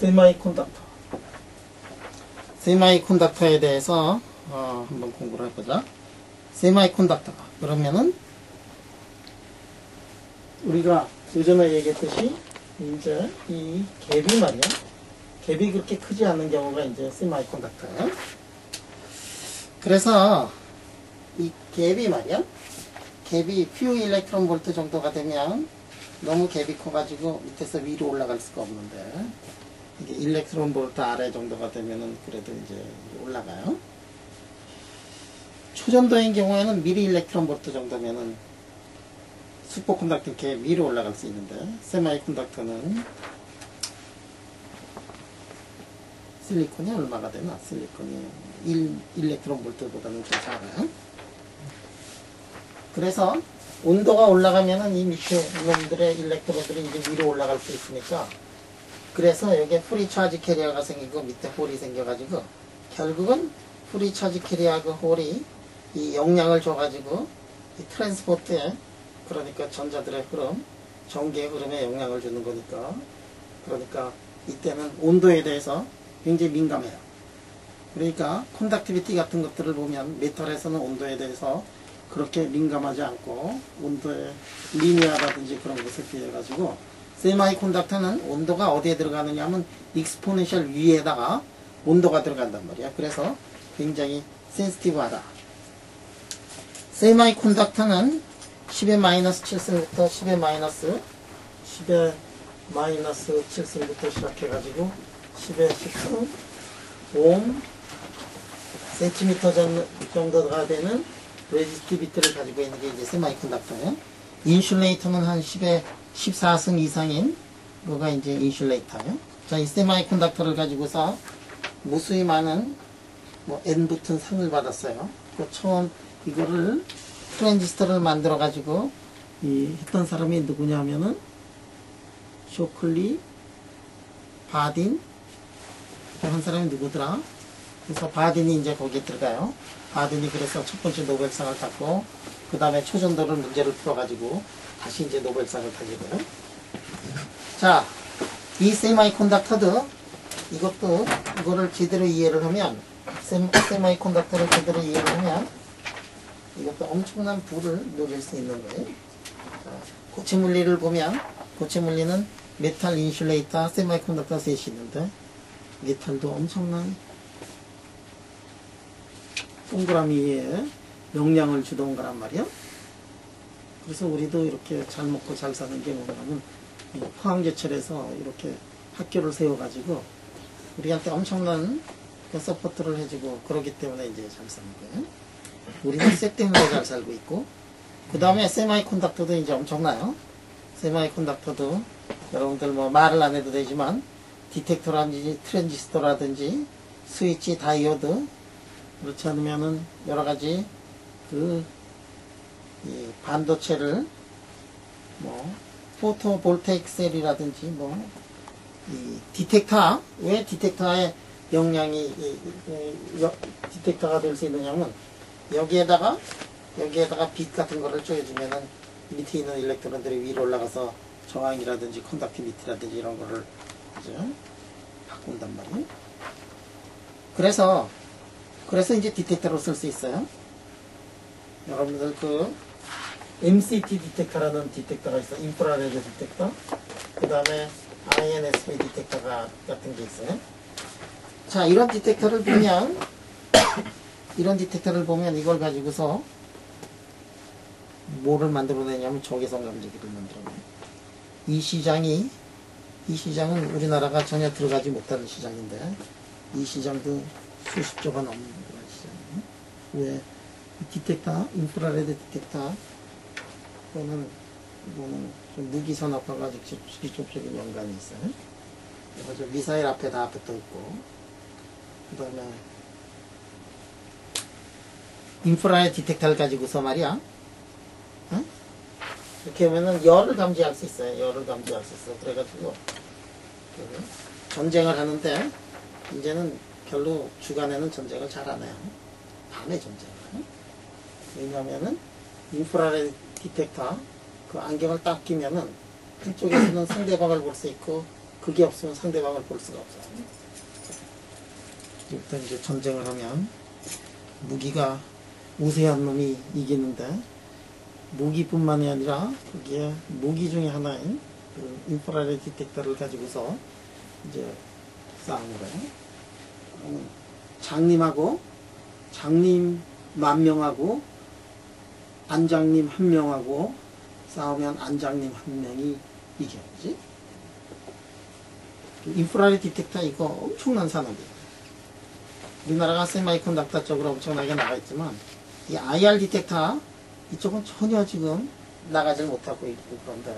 세마이콘덕터. 세마이콘덕터에 대해서 한번 공부를 해보자. 세마이콘덕터가 그러면은 우리가 예전에 얘기했듯이 이제 이 갭이 말이야. 갭이 그렇게 크지 않는 경우가 이제 세마이콘덕터야. 그래서 이 갭이 말이야. 갭이 few 일렉트론 볼트 정도가 되면 너무 갭이 커가지고 밑에서 위로 올라갈 수가 없는데 이게 일렉트론 볼트 아래 정도가 되면은 그래도 이제 올라가요. 초전도인 경우에는 미리 일렉트론 볼트 정도면은 슈퍼컨덕팅 갭 위로 올라갈 수 있는데 세마이컨덕터는 실리콘이 얼마가 되나? 실리콘이 1 일렉트론 볼트보다는 좀 작아요. 그래서 온도가 올라가면은 이 밑에 놈들의 일렉트론들이 이제 위로 올라갈 수 있으니까 그래서 여기에 프리 차지 캐리어가 생기고 밑에 홀이 생겨가지고 결국은 프리 차지 캐리어하고 홀이 이 영향을 줘가지고 이 트랜스포트에 그러니까 전자들의 흐름, 전기의 흐름에 영향을 주는 거니까 그러니까 이때는 온도에 대해서 굉장히 민감해요. 그러니까 컨덕티비티 같은 것들을 보면 메탈에서는 온도에 대해서 그렇게 민감하지 않고 온도에 리니어라든지 그런 것을 비해가지고 세마이콘덕터는 온도가 어디에 들어가느냐 하면 익스포넨셜 위에다가 온도가 들어간단 말이야. 그래서 굉장히 센시티브하다. 세마이콘덕터는 10의 마이너스 7승부터 10의 마이너스 7승부터 시작해가지고 10의 10승 옴 센티미터 정도가 되는 레지스티비티를 가지고 있는 게 이제 세마이컨덕터예요. 인슐레이터는 한 10의 14승 이상인 거가 이제 인슐레이터예요. 자, 이 세마이컨덕터를 가지고서 무수히 많은 뭐 N 붙은 상을 받았어요. 그 처음 이거를 트랜지스터를 만들어 가지고 했던 사람이 누구냐면은 쇼클리, 바딘 한 사람이 누구더라? 그래서 바딘이 이제 거기에 들어가요. 바딘이 그래서 첫 번째 노벨상을 탔고 그 다음에 초전도를 문제를 풀어가지고 다시 이제 노벨상을 타게 돼요. 자, 이 세마이컨덕터도 이거를 제대로 이해를 하면 세마이컨덕터를 제대로 이해를 하면 이것도 엄청난 부를 누릴 수 있는 거예요. 자, 고체 물리를 보면 고체 물리는 메탈, 인슐레이터, 세마이컨덕터 셋이 있는데 메탈도 엄청난 동그라미에 영향을 주던 거란 말이야. 그래서 우리도 이렇게 잘 먹고 잘 사는 게 뭐냐면 포항제철에서 이렇게 학교를 세워가지고 우리한테 엄청난 서포트를 해주고 그러기 때문에 이제 잘 사는 거예요. 우리는 쇠 때문에 잘 살고 있고 그 다음에 세마이컨덕터도 이제 엄청나요. 세마이컨덕터도 여러분들 뭐 말을 안 해도 되지만 디텍터라든지 트랜지스터라든지 스위치, 다이오드 그렇지 않으면은 여러가지 이 반도체를 뭐 포토볼테익 셀이라든지 뭐 이 디텍터 왜 디텍터의 영향이 디텍터가 될 수 있느냐면 여기에다가 빛 같은 거를 쪼여주면은 밑에 있는 일렉트론들이 위로 올라가서 저항이라든지 컨덕티비티라든지 이런 거를 이제 바꾼단 말이에요. 그래서 이제 디텍터로 쓸 수 있어요. 여러분들 MCT 디텍터라는 디텍터가 있어요. 인프라레드 디텍터. 그 다음에 INSP 디텍터가 같은 게 있어요. 자, 이런 디텍터를 보면 이걸 가지고서 뭐를 만들어내냐면 적외선 감지기를 만들어내요. 이 시장은 우리나라가 전혀 들어가지 못하는 시장인데 이 시장도 수십조가 넘는 그런 시장이에요. 왜 디텍터, 인프라레드 디텍터 이거는 좀 무기 산업화가 직접적인 연관이 있어요. 그래서 미사일 앞에 다 붙어 있고 그 다음에 인프라의 디텍터를 가지고서 말이야. 응? 이렇게 하면은 열을 감지할 수 있어요. 그래가지고 전쟁을 하는데 이제는 별로 주간에는 전쟁을 잘 안 해요. 밤에 전쟁을 해요. 왜냐면은 인프라레드 디텍터 그 안경을 딱 끼면은 한쪽에서는 상대방을 볼 수 있고 그게 없으면 상대방을 볼 수가 없어요. 일단 이제 전쟁을 하면 무기가 우세한 놈이 이기는데, 무기뿐만이 아니라 거기에 무기 중에 하나인 그 인프라레드 디텍터를 가지고서 이제 싸우는 거예요. 장님 10,000명하고 안장님 1명하고 싸우면 안장님 1명이 이겨야지. 인프라레드 디텍터 이거 엄청난 산업이에요. 우리나라가 세마이컨덕터 쪽으로 엄청나게 나가 있지만, 이 IR 디텍터 이쪽은 전혀 지금 나가질 못하고 있고, 그런데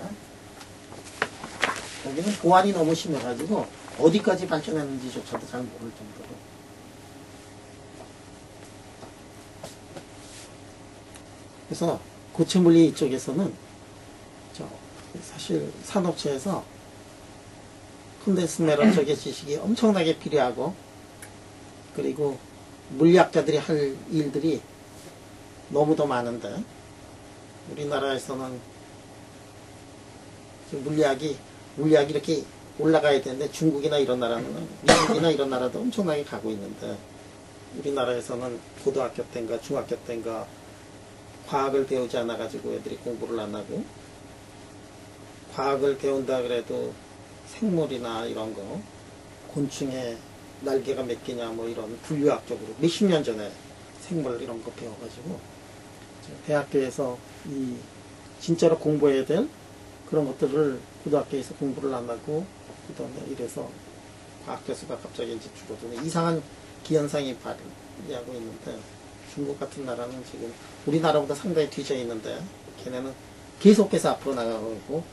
여기는 보안이 너무 심해가지고 어디까지 발전했는지조차도 잘 모를 정도로. 그래서 고체물리 이쪽에서는 사실 산업체에서 콘덴스 메러 쪽의 지식이 엄청나게 필요하고, 그리고 물리학자들이 할 일들이 너무도 많은데, 우리나라에서는 물리학이 이렇게 올라가야 되는데, 중국이나 이런 나라는, 미국이나 이런 나라도 엄청나게 가고 있는데, 우리나라에서는 고등학교 때인가 중학교 때인가 과학을 배우지 않아 가지고 애들이 공부를 안 하고, 과학을 배운다 그래도 생물이나 이런 거, 곤충의 날개가 몇 개냐 뭐 이런 분류학적으로 몇십 년 전에 생물 이런 거 배워가지고, 대학교에서 이 진짜로 공부해야 될 그런 것들을 고등학교에서 공부를 안 하고, 그 다음에 이래서 과학 교수가 갑자기 이제 줄어드는 이상한 기현상이 발휘하고 있는데, 중국 같은 나라는 지금 우리나라보다 상당히 뒤져 있는데, 걔네는 계속해서 앞으로 나가고 있고,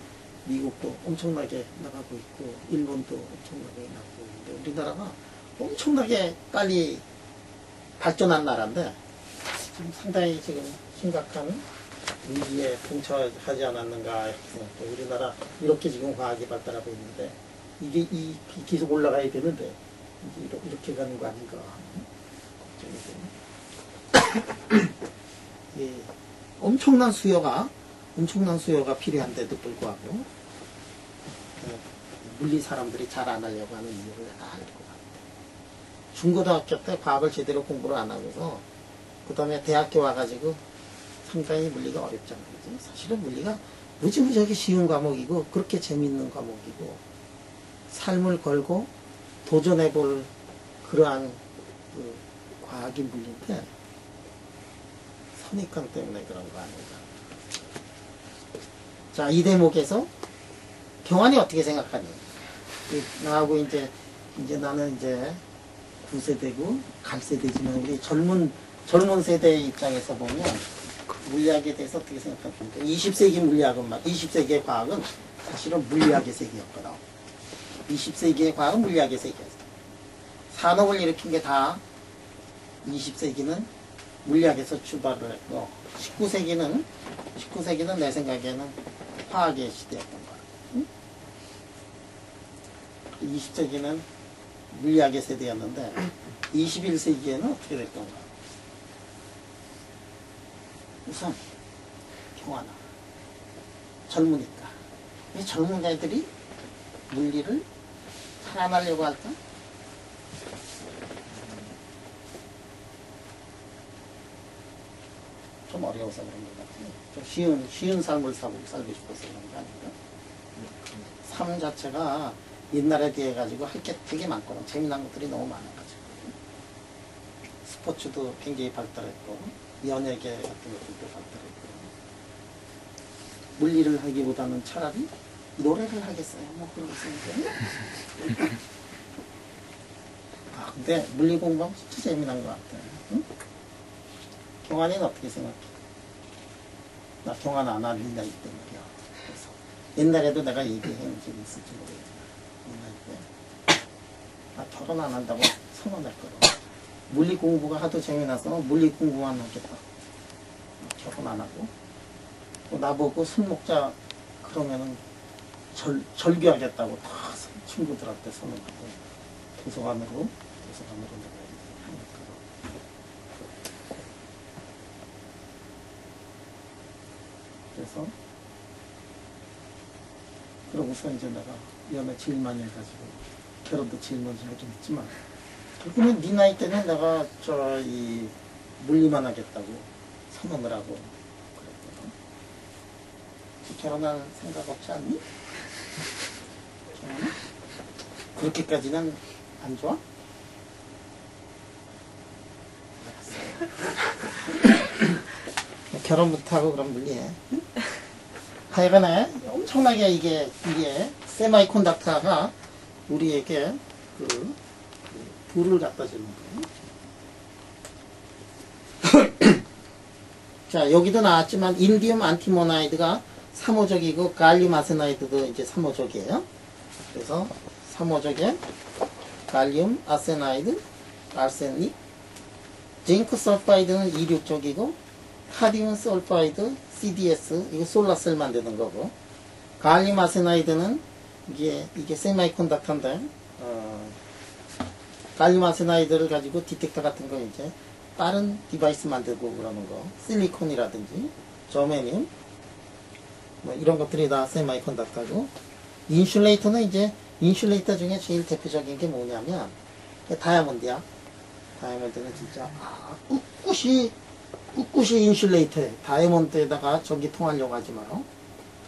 미국도 엄청나게 나가고 있고, 일본도 엄청나게 나가고 있는데, 우리나라가 엄청나게 빨리 발전한 나라인데, 지금 상당히 지금 심각한 위기에 근처하지 않았는가 이렇게 생각해요. 우리나라 이렇게 지금 과학이 발달하고 있는데, 이게 계속 올라가야 되는데 이게 이렇게 가는 거 아닌가 걱정이 돼요. 예, 엄청난 수요가 필요한데도 불구하고 물리 사람들이 잘 안 하려고 하는 이유를 다 알 것 같아요. 중고등학교 때 과학을 제대로 공부를 안 하고서 그 다음에 대학교 와가지고 상당히 물리가 어렵잖아요. 사실은 물리가 무지무지하게 쉬운 과목이고, 그렇게 재밌는 과목이고, 삶을 걸고 도전해볼 그러한 그 과학이 물리인데, 선입관 때문에 그런 거 아닌가. 자, 이 대목에서 경환이 어떻게 생각하니? 나하고 이제 나는 이제 9세대고 갈세대지만, 우리 젊은 세대의 입장에서 보면 물리학에 대해서 어떻게 생각합니까? 20세기 물리학은 20세기의 과학은 사실은 물리학의 세계였거든. 20세기의 과학은 물리학의 세계였어. 산업을 일으킨 게 다 20세기는 물리학에서 출발을 했고, 19세기는 내 생각에는 화학의 시대였던 거야. 응? 20세기는 물리학의 세대였는데, 21세기에는 어떻게 될 건가? 우선 경환아, 젊으니까 이 젊은 애들이 물리를 살아나려고 할까? 좀 어려워서 그런 것 같아요. 좀 쉬운 삶을 살고 싶어서 그런 거 아닌가? 삶 자체가 옛날에 비해 가지고 할 게 되게 많거든. 재미난 것들이 너무 많아가지고. 스포츠도 굉장히 발달했고, 연예계 같은 것들도 발달했고. 물리를 하기보다는 차라리 노래를 하겠어요. 뭐 그런 거 있으니까. 근데 물리 공부하면 진짜 재미난 것 같아. 응? 경환이는 어떻게 생각해? 나 경환 안 하는 나이 때문이야. 그래서 옛날에도 내가 얘기해 온 적이 있을지 모르겠지만, 옛날 때 나 결혼 안 한다고 선언했거든. 물리 공부가 하도 재미나서 물리 공부만 하겠다. 결혼 안 하고. 나보고 술 먹자 그러면은 절규하겠다고 다 친구들한테 선언하고, 도서관으로 내가 하니까. 그래서 그러고서 이제 내가 연애 제일 많이 해가지고 결혼도 제일 먼저 하긴 했지만 결국은 네 나이 때는 내가 이 물리만 하겠다고 선언을 하고 그랬거든. 결혼할 생각 없지 않니? 그렇게까지는 안 좋아? 결혼부터 하고 그럼 물리해. 응? 하여간에 엄청나게 이게 세마이 콘덕터가 우리에게 불을 갖다 주는 거예요. 자, 여기도 나왔지만 인디움 안티모나이드가 3호적이고 갈륨 아세나이드도 이제 3호적이에요. 그래서 3호적에 갈륨 아세나이드, 아르세닉, 징크 설파이드는 26쪽이고 카디움 설파이드, CDS, 이거 솔라셀 만드는 거고, 갈륨 아세나이드는 이게 세마이콘덕터인데, 갈륨 아세나이드를 가지고 디텍터 같은 거 이제 다른 디바이스 만들고 그러는 거, 실리콘이라든지 저메늄 뭐 이런 것들이 다 세마이콘덕터고, 인슐레이터는 이제 인슐레이터 중에 제일 대표적인 게 뭐냐면 다이아몬드야. 다이아몬드는 진짜 꿋꿋이 인슐레이터에 다이아몬드에다가 전기 통하려고 하지 마요.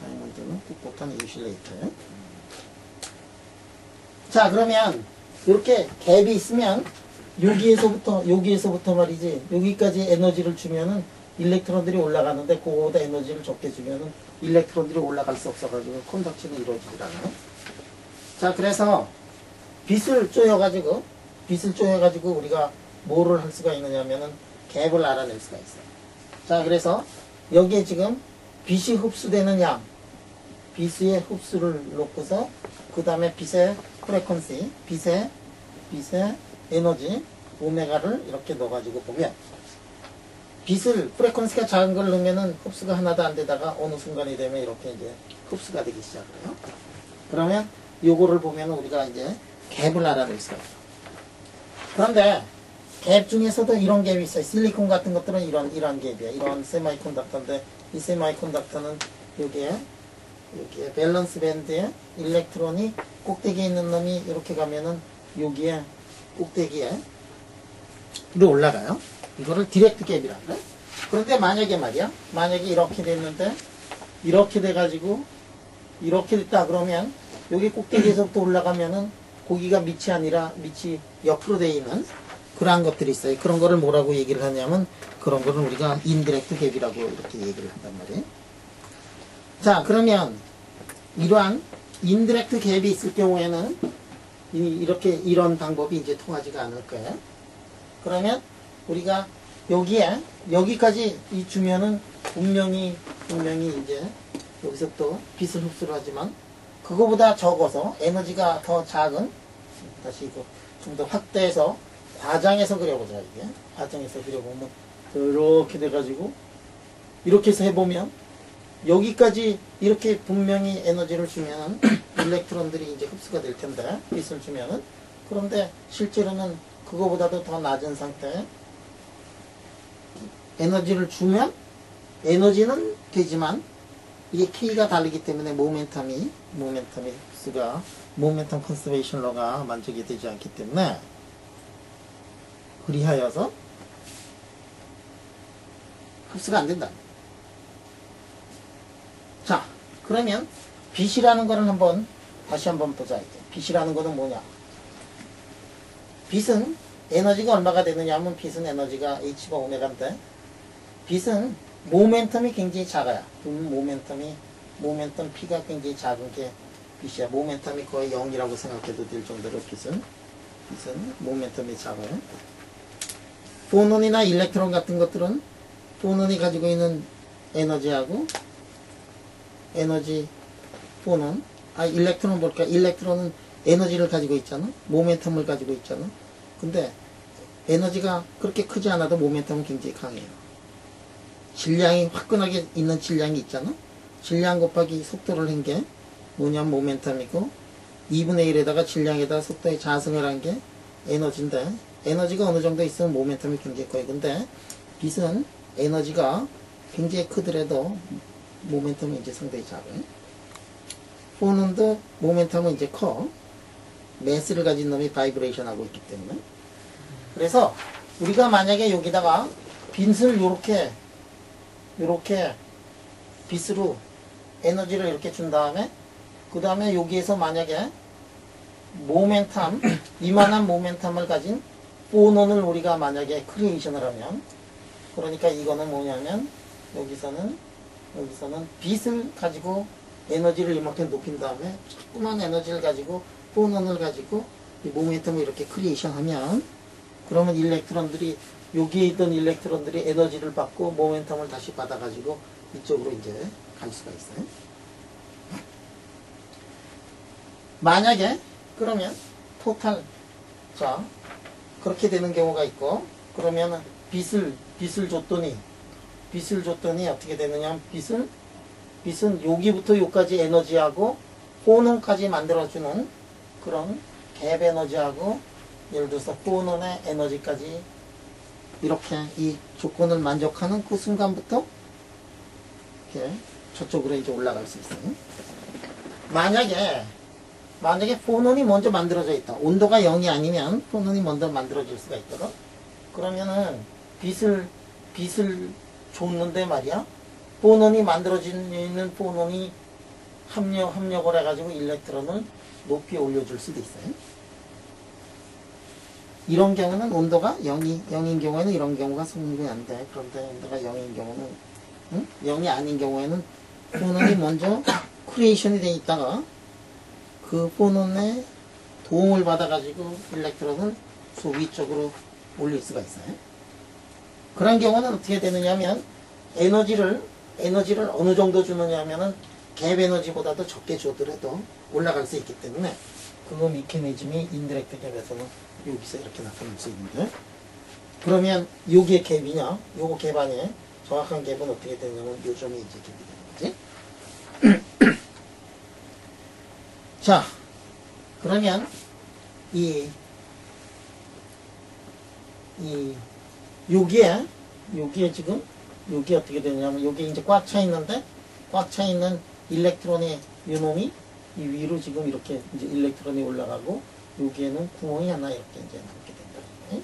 다이아몬드는 꿋꿋한 인슐레이터에. 자, 그러면 이렇게 갭이 있으면 여기에서부터 말이지, 여기까지 에너지를 주면은 일렉트론들이 올라가는데 그거보다 에너지를 적게 주면은 일렉트론들이 올라갈 수 없어가지고 컨덕션이 이루어지질 않아요. 자, 그래서 빛을 쪼여가지고 우리가 뭐를 할 수가 있느냐면은 갭을 알아낼 수가 있어요. 자, 그래서 여기에 지금 빛이 흡수되는 양, 빛의 흡수를 놓고서 그 다음에 빛의 프레퀀시, 빛의 에너지 오메가를 이렇게 넣어가지고 보면, 빛을 프레퀀시가 작은 걸 넣으면은 흡수가 하나도 안 되다가 어느 순간이 되면 이렇게 이제 흡수가 되기 시작해요. 그러면 요거를 보면 우리가 이제 갭을 알아낼 수가 있어요. 그런데 갭 중에서도 이런 갭이 있어요. 실리콘 같은 것들은 이런 갭이에요. 이런 세마이콘덕터인데, 이 세마이콘덕터는 여기에 밸런스 밴드에 일렉트론이 꼭대기에 있는 놈이 이렇게 가면은 여기에 꼭대기에 올라가요. 이거를 디렉트 갭이라 그래. 그런데 만약에 이렇게 됐는데, 이렇게 돼가지고 이렇게 됐다 그러면 여기 꼭대기에서부터 올라가면은 거기가 밑이 아니라 밑이 옆으로 돼 있는 그러한 것들이 있어요. 그런 거를 뭐라고 얘기를 하냐면, 그런 거를 우리가 인디렉트 갭이라고 이렇게 얘기를 한단 말이에요. 자, 그러면 이러한 인디렉트 갭이 있을 경우에는 이런 방법이 이제 통하지가 않을 거예요. 그러면 우리가 여기까지 주면은 분명히 이제 여기서 또 빛을 흡수를 하지만, 그거보다 적어서 에너지가 더 작은, 다시 이거 좀 더 확대해서 과장해서 그려보자. 이게 과장해서 그려보면 이렇게 돼가지고 이렇게 해서 해보면 여기까지 이렇게 분명히 에너지를 주면 일렉트론들이 이제 흡수가 될 텐데, 빛을 주면은. 그런데 실제로는 그거보다도 더 낮은 상태에 에너지를 주면 에너지는 되지만 이게 K가 다르기 때문에 모멘텀 흡수가, 모멘텀 컨서베이션 러가 만족이 되지 않기 때문에, 그리하여서 흡수가 안 된다. 자, 그러면 빛이라는 거는 다시 한번 보자. 이제 빛이라는 거는 뭐냐? 빛은 에너지가 얼마가 되느냐 하면, 빛은 에너지가 H가 오메가인데, 빛은 모멘텀이 굉장히 작아요. 모멘텀 P가 굉장히 작은 게 빛이야. 모멘텀이 거의 0이라고 생각해도 될 정도로 빛은 모멘텀이 작아요. 포논이나 일렉트론 같은 것들은 포논이 가지고 있는 에너지하고 일렉트론은 뭘까? 일렉트론은 에너지를 가지고 있잖아. 모멘텀을 가지고 있잖아. 근데 에너지가 그렇게 크지 않아도 모멘텀은 굉장히 강해요. 질량이 화끈하게 있는 질량이 있잖아. 질량 곱하기 속도를 한 게 뭐냐면 모멘텀이고, 2분의 1에다가 질량에다가 속도에 자승을 한 게 에너지인데, 에너지가 어느 정도 있으면 모멘텀이 굉장히 커요. 근데 빛은 에너지가 굉장히 크더라도 모멘텀이 이제 상당히 작아요. 포논도 모멘텀은 이제 커. 매스를 가진 놈이 바이브레이션 하고 있기 때문에. 그래서 우리가 만약에 여기다가 빗을 요렇게 빗으로 에너지를 이렇게 준 다음에 그 다음에 여기에서 만약에 모멘텀 이만한 모멘텀을 가진 포논을 우리가 만약에 크리에이션을 하면, 그러니까 이거는 뭐냐면 여기서는 빗을 가지고 에너지를 이만큼 높인 다음에 조그만 에너지를 가지고 포논을 가지고 이 모멘텀을 이렇게 크리에이션 하면, 그러면 일렉트론들이 여기에 있던 일렉트론들이 에너지를 받고 모멘텀을 다시 받아가지고 이쪽으로 이제 갈 수가 있어요. 만약에 그러면 토탈, 자 그렇게 되는 경우가 있고, 그러면 빗을 줬더니 어떻게 되느냐, 빗은 여기부터 여기까지 에너지하고 포논까지 만들어주는 그런 갭 에너지하고, 예를 들어서 포논의 에너지까지 이렇게 이 조건을 만족하는 그 순간부터 이렇게 저쪽으로 이제 올라갈 수 있어요. 만약에 포논이 먼저 만들어져 있다. 온도가 0이 아니면 포논이 먼저 만들어질 수가 있거든. 그러면은 빗을 줬는데 말이야, 포논이 만들어지는 포논이 합력을 해가지고 일렉트론을 높이 올려줄 수도 있어요. 이런 경우는 온도가 0인 경우에는 이런 경우가 성립이 안 돼. 그런데 온도가 0인 경우는, 0이 아닌 경우에는 포논이 먼저 크리에이션이 돼 있다가 그 포논의 도움을 받아가지고 일렉트론을 위쪽으로 올릴 수가 있어요. 그런 경우는 어떻게 되느냐면 에너지를 어느 정도 주느냐면은 갭 에너지보다도 적게 주더라도 올라갈 수 있기 때문에 그 미케니즘이 인디렉트 갭에서는 여기서 이렇게 나타날 수 있는데, 그러면 요게 갭이냐, 요거 갭 아니에요? 정확한 갭은 어떻게 되냐면 요 점이 이제 갭이 되는 거지. 자, 그러면 여기에 지금 여기 어떻게 되냐면 여기 이제 꽉 차 있는데, 꽉 차 있는 일렉트론의 요놈이 이 위로 지금 이렇게 이제 일렉트론이 올라가고 여기에는 구멍이 하나 이렇게 이제 남게 된다. 네?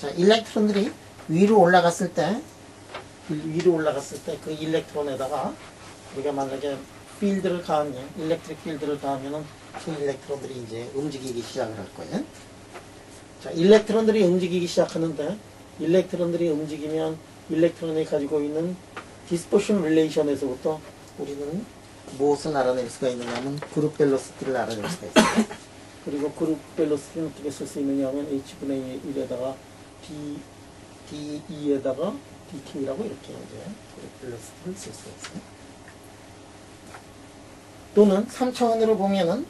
자, 일렉트론들이 위로 올라갔을 때 그 일렉트론에다가 우리가 만약에 필드를 가하면, 일렉트릭 필드를 가하면은 그 일렉트론들이 이제 움직이기 시작을 할 거예요. 자, 일렉트론들이 움직이기 시작하는데, 일렉트론들이 움직이면 일렉트론이 가지고 있는 디스퍼션 릴레이션에서부터 우리는 무엇을 알아낼 수가 있느냐면 그룹 벨로시티를 알아낼 수가 있어요. 그리고 그룹 벨로시티는 어떻게 쓸 수 있느냐면 h분의 1에다가 d2에다가 dk라고 이렇게 이제 그룹 벨로시티를 쓸 수가 있어요. 또는 3차원으로 보면은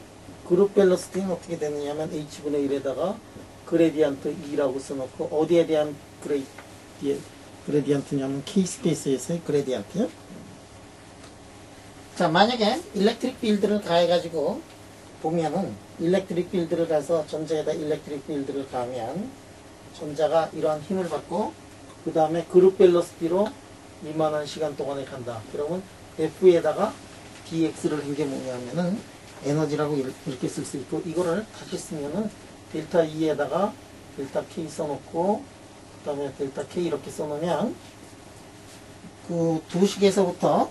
그룹 벨로시티는 어떻게 되느냐면 h분의 1에다가 그레디언트 2라고 써놓고, 어디에 대한 그레디언트냐면 k 스페이스에서의 그레디언트요. 자, 만약에 일렉트릭 필드를 가해가지고 보면은, 일렉트릭 필드를 가서 전자에다 일렉트릭 필드를 가하면 전자가 이러한 힘을 받고 그 다음에 그룹 벨로시티로 이만한 시간 동안에 간다. 그러면 F에다가 dx를 한 게 뭐냐면은 에너지라고 이렇게 쓸 수 있고, 이거를 다시 쓰면은 델타 E에다가 델타 K 써놓고 그 다음에 델타 K 이렇게 써놓으면 그 두 식에서부터,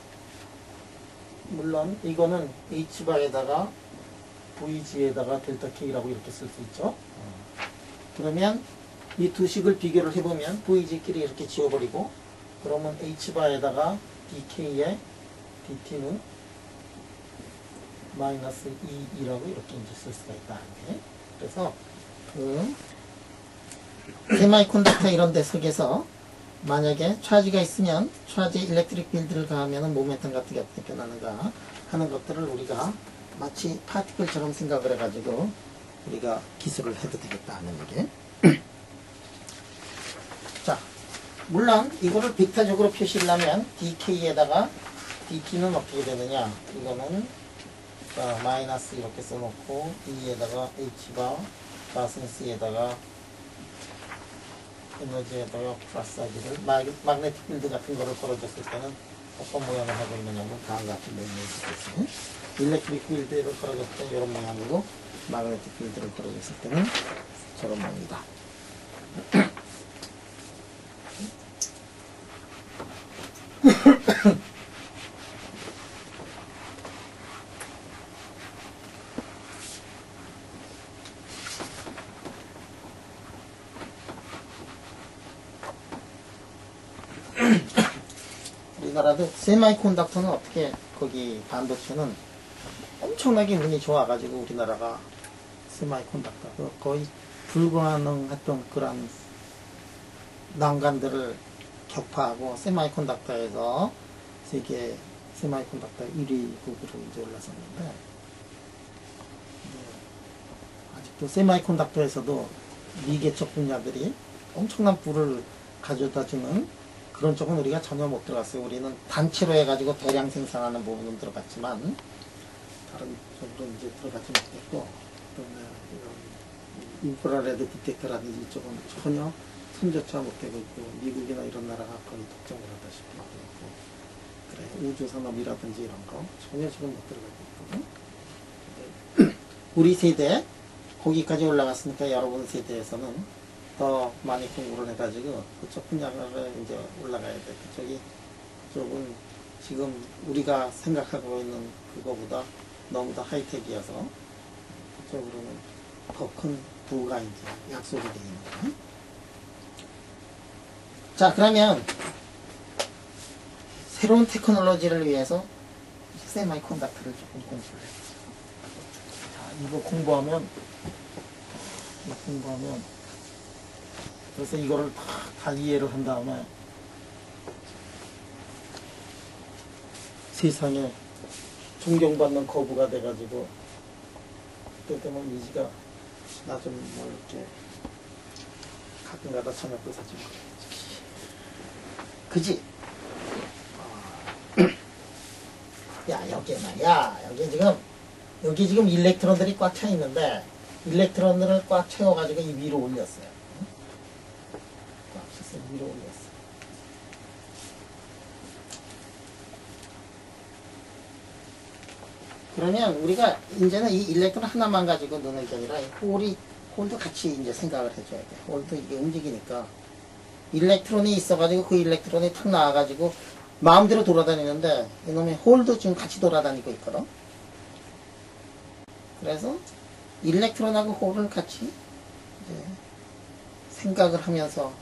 물론 이거는 H바에다가 VG에다가 델타 K라고 이렇게 쓸 수 있죠. 그러면 이 두 식을 비교를 해보면 VG끼리 이렇게 지워버리고, 그러면 H바에다가 DK에 DT는 마이너스 2라고 이렇게 이제 쓸 수가 있다는 게. 그래서 그 세마이컨덕터 이런 데 속에서 만약에 차지가 있으면 차지에 일렉트릭 필드를 가하면 모멘텀 같은 게 어떻게 변하는가 하는 것들을 우리가 마치 파티클처럼 생각을 해가지고 우리가 기술을 해도 되겠다 하는 얘기. 자, 물론 이거를 벡터적으로 표시를 하면 dk에다가 dt는 어떻게 되느냐, 이거는 자, 마이너스 이렇게 써놓고 E에다가 H바 가슨 C에다가 에너지에다가 플러스 하기를, 마그네틱 필드 같은 거를 걸어줬을 때는 어떤 모양을 하고 있느냐면 다음과 같은 모양을 줄 수 있어요. 일렉트릭 필드를 걸어줬을 때 이런 모양이고 마그네틱 필드를 걸어줬을 때는 저런 모양이다. 우리나라도 세마이콘덕터는 어떻게 거기 반도체는 엄청나게 운이 좋아가지고 우리나라가 세마이콘덕터 거의 불가능했던 그런 난관들을 격파하고 세마이콘덕터에서 세계 세마이콘덕터 1위국으로 이제 올라섰는데 아직도 세마이콘덕터에서도 미개척 분야들이 엄청난 부를 가져다주는 그런 쪽은 우리가 전혀 못 들어갔어요. 우리는 단체로 해가지고 대량 생산하는 부분은 들어갔지만 다른 쪽으로 이제 들어가지 못했고 인프라레드 디텍터라든지 이쪽은 전혀 손조차 못되고 있고 미국이나 이런 나라가 거의 독점을 하다시피 하고 그래 우주산업이라든지 이런 거 전혀 지금 못 들어가고 있거든. 우리 세대 거기까지 올라갔으니까 여러분 세대에서는 더 많이 공부를 해가지고 그쪽 분야를 이제 올라가야 돼. 그쪽은 지금 우리가 생각하고 있는 그거보다 너무 더 하이텍이어서 그쪽으로는 더 큰 부가 이제 약속이 되어 있는 거야. 자, 그러면 새로운 테크놀로지를 위해서 세마이콘덕터를 조금 공부를 해. 자, 이거 공부하면 그래서 이거를 다 이해를 한 다음에 세상에 존경받는 거부가 돼가지고 그때 되면 이지가 나 좀 뭐 이렇게 가끔가다 저녁도 사주고 그지? 야 여기 말이야 여기 지금 일렉트론들이 꽉 차 있는데 일렉트론들을 꽉 채워가지고 이 위로 올렸어요. 꽉 찼어 위로 올렸어. 그러면 우리가 이제는 이 일렉트론 하나만 가지고 노는 게 아니라 홀도 같이 이제 생각을 해줘야 돼. 홀도 이게 움직이니까 일렉트론이 있어가지고 그 일렉트론이 탁 나와가지고 마음대로 돌아다니는데 이놈의 홀도 지금 같이 돌아다니고 있거든. 그래서 일렉트론하고 홀을 같이 이제 생각을 하면서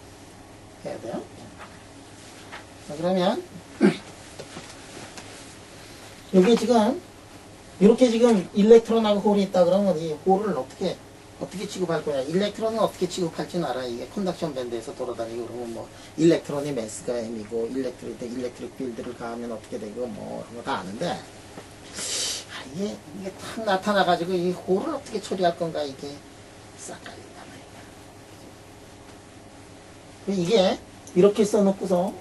해야 돼요. 자, 그러면 여기 지금 이렇게 지금 일렉트론하고 홀이 있다 그러면 이 홀을 어떻게 취급할 거냐. 일렉트론은 어떻게 취급할지는 알아. 이게 컨덕션 밴드에서 돌아다니고 그러면 뭐 일렉트론이 매스가 M이고 일렉트릭 필드를 가하면 어떻게 되고 뭐 그런 거 다 아는데 이게 탁 나타나가지고 이 홀을 어떻게 처리할 건가 이게 싹 깔린단 말이야. 이게 이렇게 써놓고서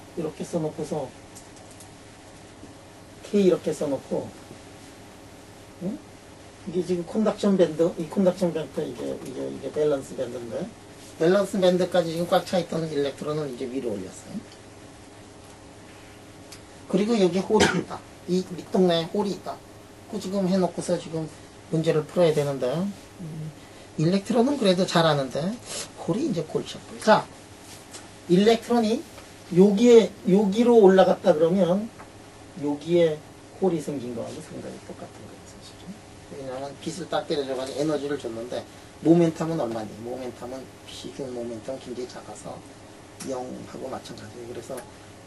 K 이렇게 써놓고 응? 이게 지금 컨덕션 밴드, 이 컨덕션 밴드 이게 밸런스 밴드인데 밸런스 밴드까지 지금 꽉 차 있던 일렉트론을 이제 위로 올렸어요. 그리고 여기 홀이 있다. 이 밑동네에 홀이 있다. 그 지금 해놓고서 지금 문제를 풀어야 되는데 일렉트론은 그래도 잘하는데 홀이 이제 골치 아프고. 자, 일렉트론이 여기로 올라갔다 그러면 여기에 홀이 생긴 거하고 생각이 똑같은 거예요. 왜냐하면 빛을 딱 때려줘가지고 에너지를 줬는데 모멘텀은 얼마니? 모멘텀은 비중 모멘텀 굉장히 작아서 0하고 마찬가지예요. 그래서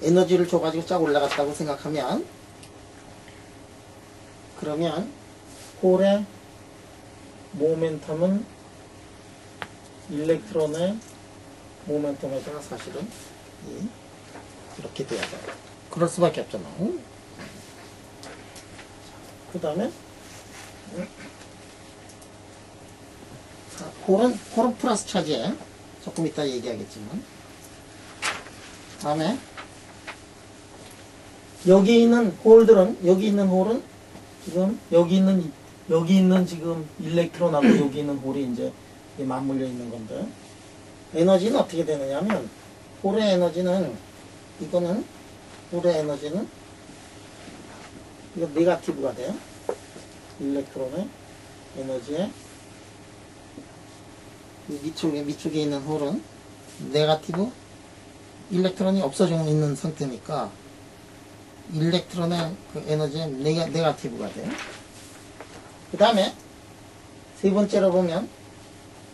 에너지를 줘가지고 쫙 올라갔다고 생각하면 그러면 홀의 모멘텀은 일렉트론의 모멘텀에다가 사실은 이렇게 돼야 돼요. 그럴 수밖에 없잖아. 그 다음에 홀은 플러스 차지에 조금 이따 얘기하겠지만 다음에 여기 있는 홀은 지금 여기 있는 지금 일렉트론하고 여기 있는 홀이 이제 맞물려 있는 건데 에너지는 어떻게 되느냐면 홀의 에너지는 이거 네거티브가 돼요. 일렉트론의 에너지에 밑쪽에 있는 홀은 네거티브 일렉트론이 없어져 있는 상태니까 일렉트론의 그 에너지에 네거티브가 돼요. 그 다음에 세 번째로 보면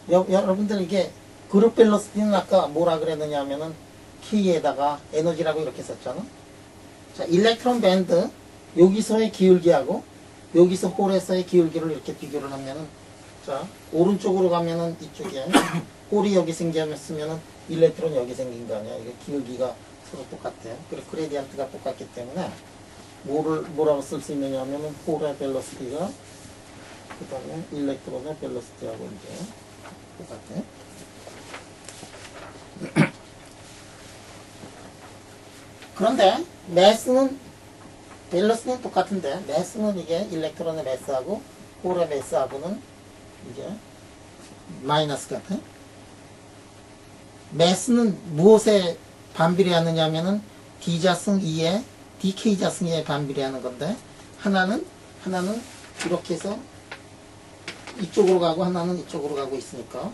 여러분들 이게 그룹 밸런스는 아까 뭐라 그랬느냐 하면은 K에다가 에너지라고 이렇게 썼잖아. 자, 일렉트론 밴드 여기서의 기울기하고 여기서 홀에서의 기울기를 이렇게 비교를 하면은, 자, 오른쪽으로 가면은 이쪽에 홀이 여기 생겼으면은 일렉트론이 여기 생긴 거 아니야. 이게 기울기가 서로 똑같아요. 그리고 그레디언트가 똑같기 때문에 뭐라고 쓸 수 있느냐 하면은 홀의 벨로시티가 그 다음에 일렉트론의 벨로시티하고 이제 똑같아요. 그런데 매스는 밸런스는 똑같은데 매스는 이게 일렉트론의 매스하고 홀의 매스하고는 이게 마이너스 같아요. 매스는 무엇에 반비례하느냐 하면은 D자승 2에 DK자승 2에 반비례하는 건데 하나는 이렇게 해서 이쪽으로 가고 하나는 이쪽으로 가고 있으니까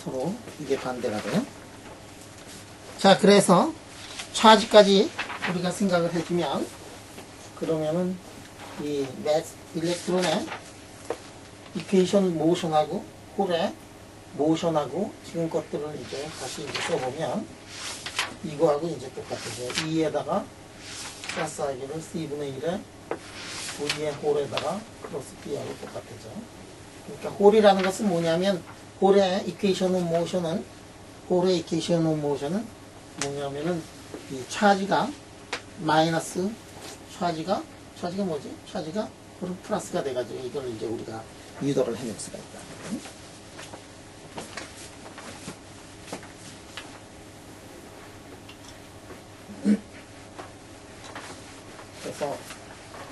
서로 이게 반대가 돼요. 자, 그래서 차지까지 우리가 생각을 해주면 그러면은 이 일렉트론의 이퀘이션 모션하고 홀의 모션하고 지금 것들을 이제 다시 이제 써보면 이거하고 이제 똑같아요. 2에다가 플러스 I를 C분의 1에 V의 홀에다가 크로스 B하고 똑같아져. 그러니까 홀이라는 것은 뭐냐면 홀의 이퀘이션 오브 모션은 뭐냐면은 이 차지가 마이너스 차지가 뭐지? 차지가 그럼 플러스가 돼가지고 이걸 이제 우리가 유도를 해낼 수가 있다. 그래서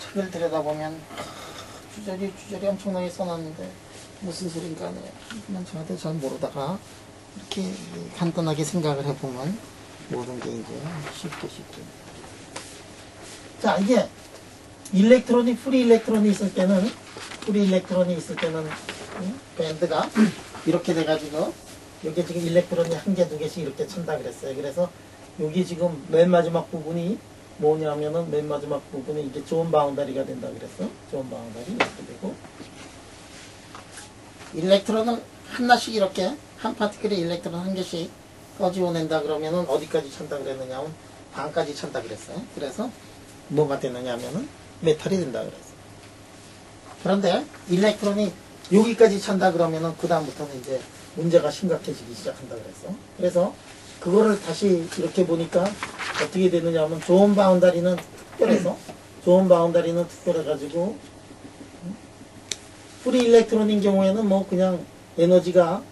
책을 들여다보면 주저리 엄청나게 써놨는데 무슨 소린가 하네요. 그냥 저한테 잘 모르다가 이렇게 간단하게 생각을 해보면 모든 게 이제 쉽게. 자, 이게 프리 일렉트론이 있을 때는 밴드가 이렇게 돼가지고 여기 지금 일렉트론이 한 개, 두 개씩 이렇게 찬다 그랬어요. 그래서 여기 지금 맨 마지막 부분이 뭐냐면은 맨 마지막 부분이 이게 존 바운다리가 된다 그랬어. 존 바운다리 이렇게 되고 일렉트론을 하나씩 이렇게 한 파티클에 일렉트론 한 개씩 꺼지어낸다 그러면은 어디까지 찬다 그랬느냐 하면 반까지 찬다 그랬어요. 그래서 뭐가 되느냐 하면은 메탈이 된다 그랬어요. 그런데 일렉트론이 여기까지 찬다 그러면은 그 다음부터는 이제 문제가 심각해지기 시작한다 그랬어. 그래서 그거를 다시 이렇게 보니까 어떻게 되느냐 하면 존 바운다리는 특별해가지고 프리 일렉트론인 경우에는 뭐 그냥 에너지가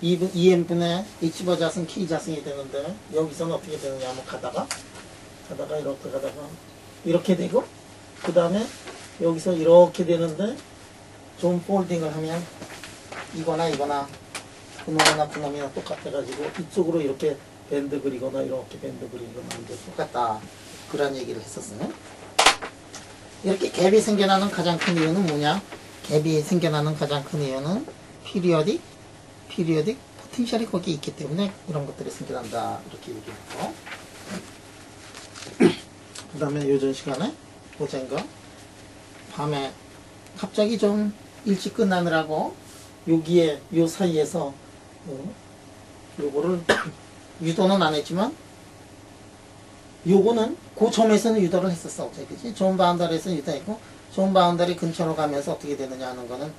2n분의 H자승 K자승이 되는데 여기서는 어떻게 되느냐 하면 가다가 이렇게 되고 그 다음에 여기서 이렇게 되는데 좀 폴딩을 하면 이거나 그놈이나 똑같아가지고 이쪽으로 이렇게 밴드 그리거나 이렇게 밴드 그리거나 이제 똑같다 그런 얘기를 했었어요. 이렇게 갭이 생겨나는 가장 큰 이유는 뭐냐? 갭이 생겨나는 가장 큰 이유는 피리어딕 포텐셜이 거기 있기 때문에 이런 것들이 생겨난다 이렇게 얘기했고 그 다음에 요전 시간에 어젠가 밤에 갑자기 좀 일찍 끝나느라고 여기에 요 사이에서 요거를 유도는 안 했지만 요거는 그 점에서는 유도를 했었어. 어째 그지? 존 바운다리에서는 유도했고 존 바운다리 근처로 가면서 어떻게 되느냐 하는 거는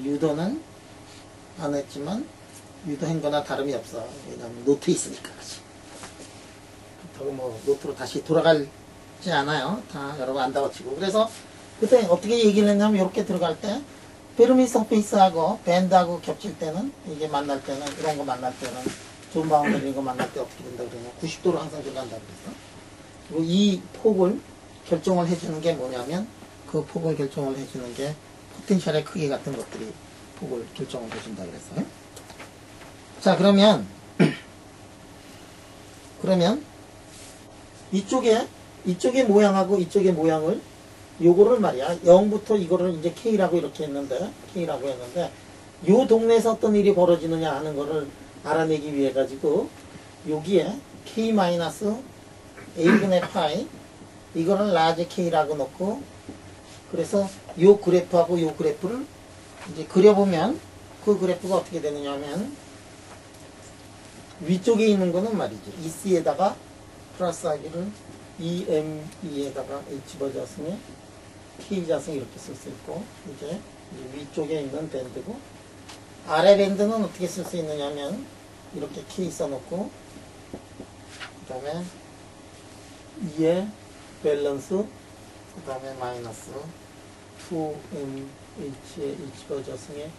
유도는 안 했지만 유도한 거나 다름이 없어. 왜냐면 노트에 있으니까 그지? 그렇다고 뭐 노트로 다시 돌아가지 않아요. 다 여러분 안다고 치고. 그래서 그때 어떻게 얘기를 했냐면 이렇게 들어갈 때 페르미 서페이스하고 밴드하고 겹칠 때는 이게 만날 때는 이런 거 만날 때는 존 바운더리 이런 거 만날 때 어떻게 된다 그러냐 90도로 항상 들어간다 그랬어. 그리고 이 폭을 결정을 해주는 게 뭐냐면 그 폭을 결정을 해주는 게 포텐셜의 크기 같은 것들이 폭을 결정을 해준다 그랬어요. 자 그러면 이쪽의 모양하고 이쪽의 모양을 요거를 말이야 0부터 이거를 이제 K라고 이렇게 했는데 K라고 했는데 요 동네에서 어떤 일이 벌어지느냐 하는 거를 알아내기 위해 가지고 여기에 K-A분의 파이 이거는 라지 K라고 놓고 그래서 요 그래프하고 요 그래프를 이제 그려보면 그 그래프가 어떻게 되느냐 하면 위쪽에 있는 거는 말이죠. EC에다가 플러스 하기를 EME에다가 H버자승에 K자승 이렇게 쓸 수 있고 이제 위쪽에 있는 밴드고 아래 밴드는 어떻게 쓸 수 있느냐 하면 이렇게 K 써놓고 그 다음에 2의 밸런스 그 다음에 마이너스 2MH의 H버자승에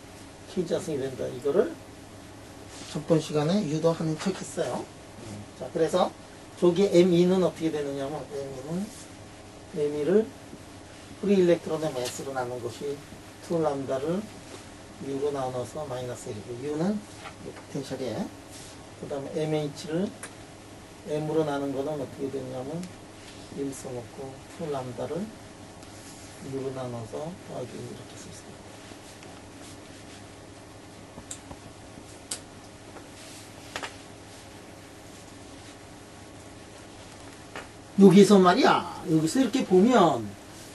K자승이 된다. 이거를 전번 시간에 유도하는 척 했어요. 자, 그래서 저기 ME는 어떻게 되느냐면 ME를 프리 일렉트론의 매스로 나눈 것이 2람다를 U로 나눠서 마이너스 1이고 U는 포텐셜이에요. 그 다음에 MH를 M으로 나눈 거는 어떻게 되냐면 1 써놓고 2람다를 U로 나눠서 더하기 이렇게 쓸 수 있어요. 여기서 말이야, 여기서 이렇게 보면,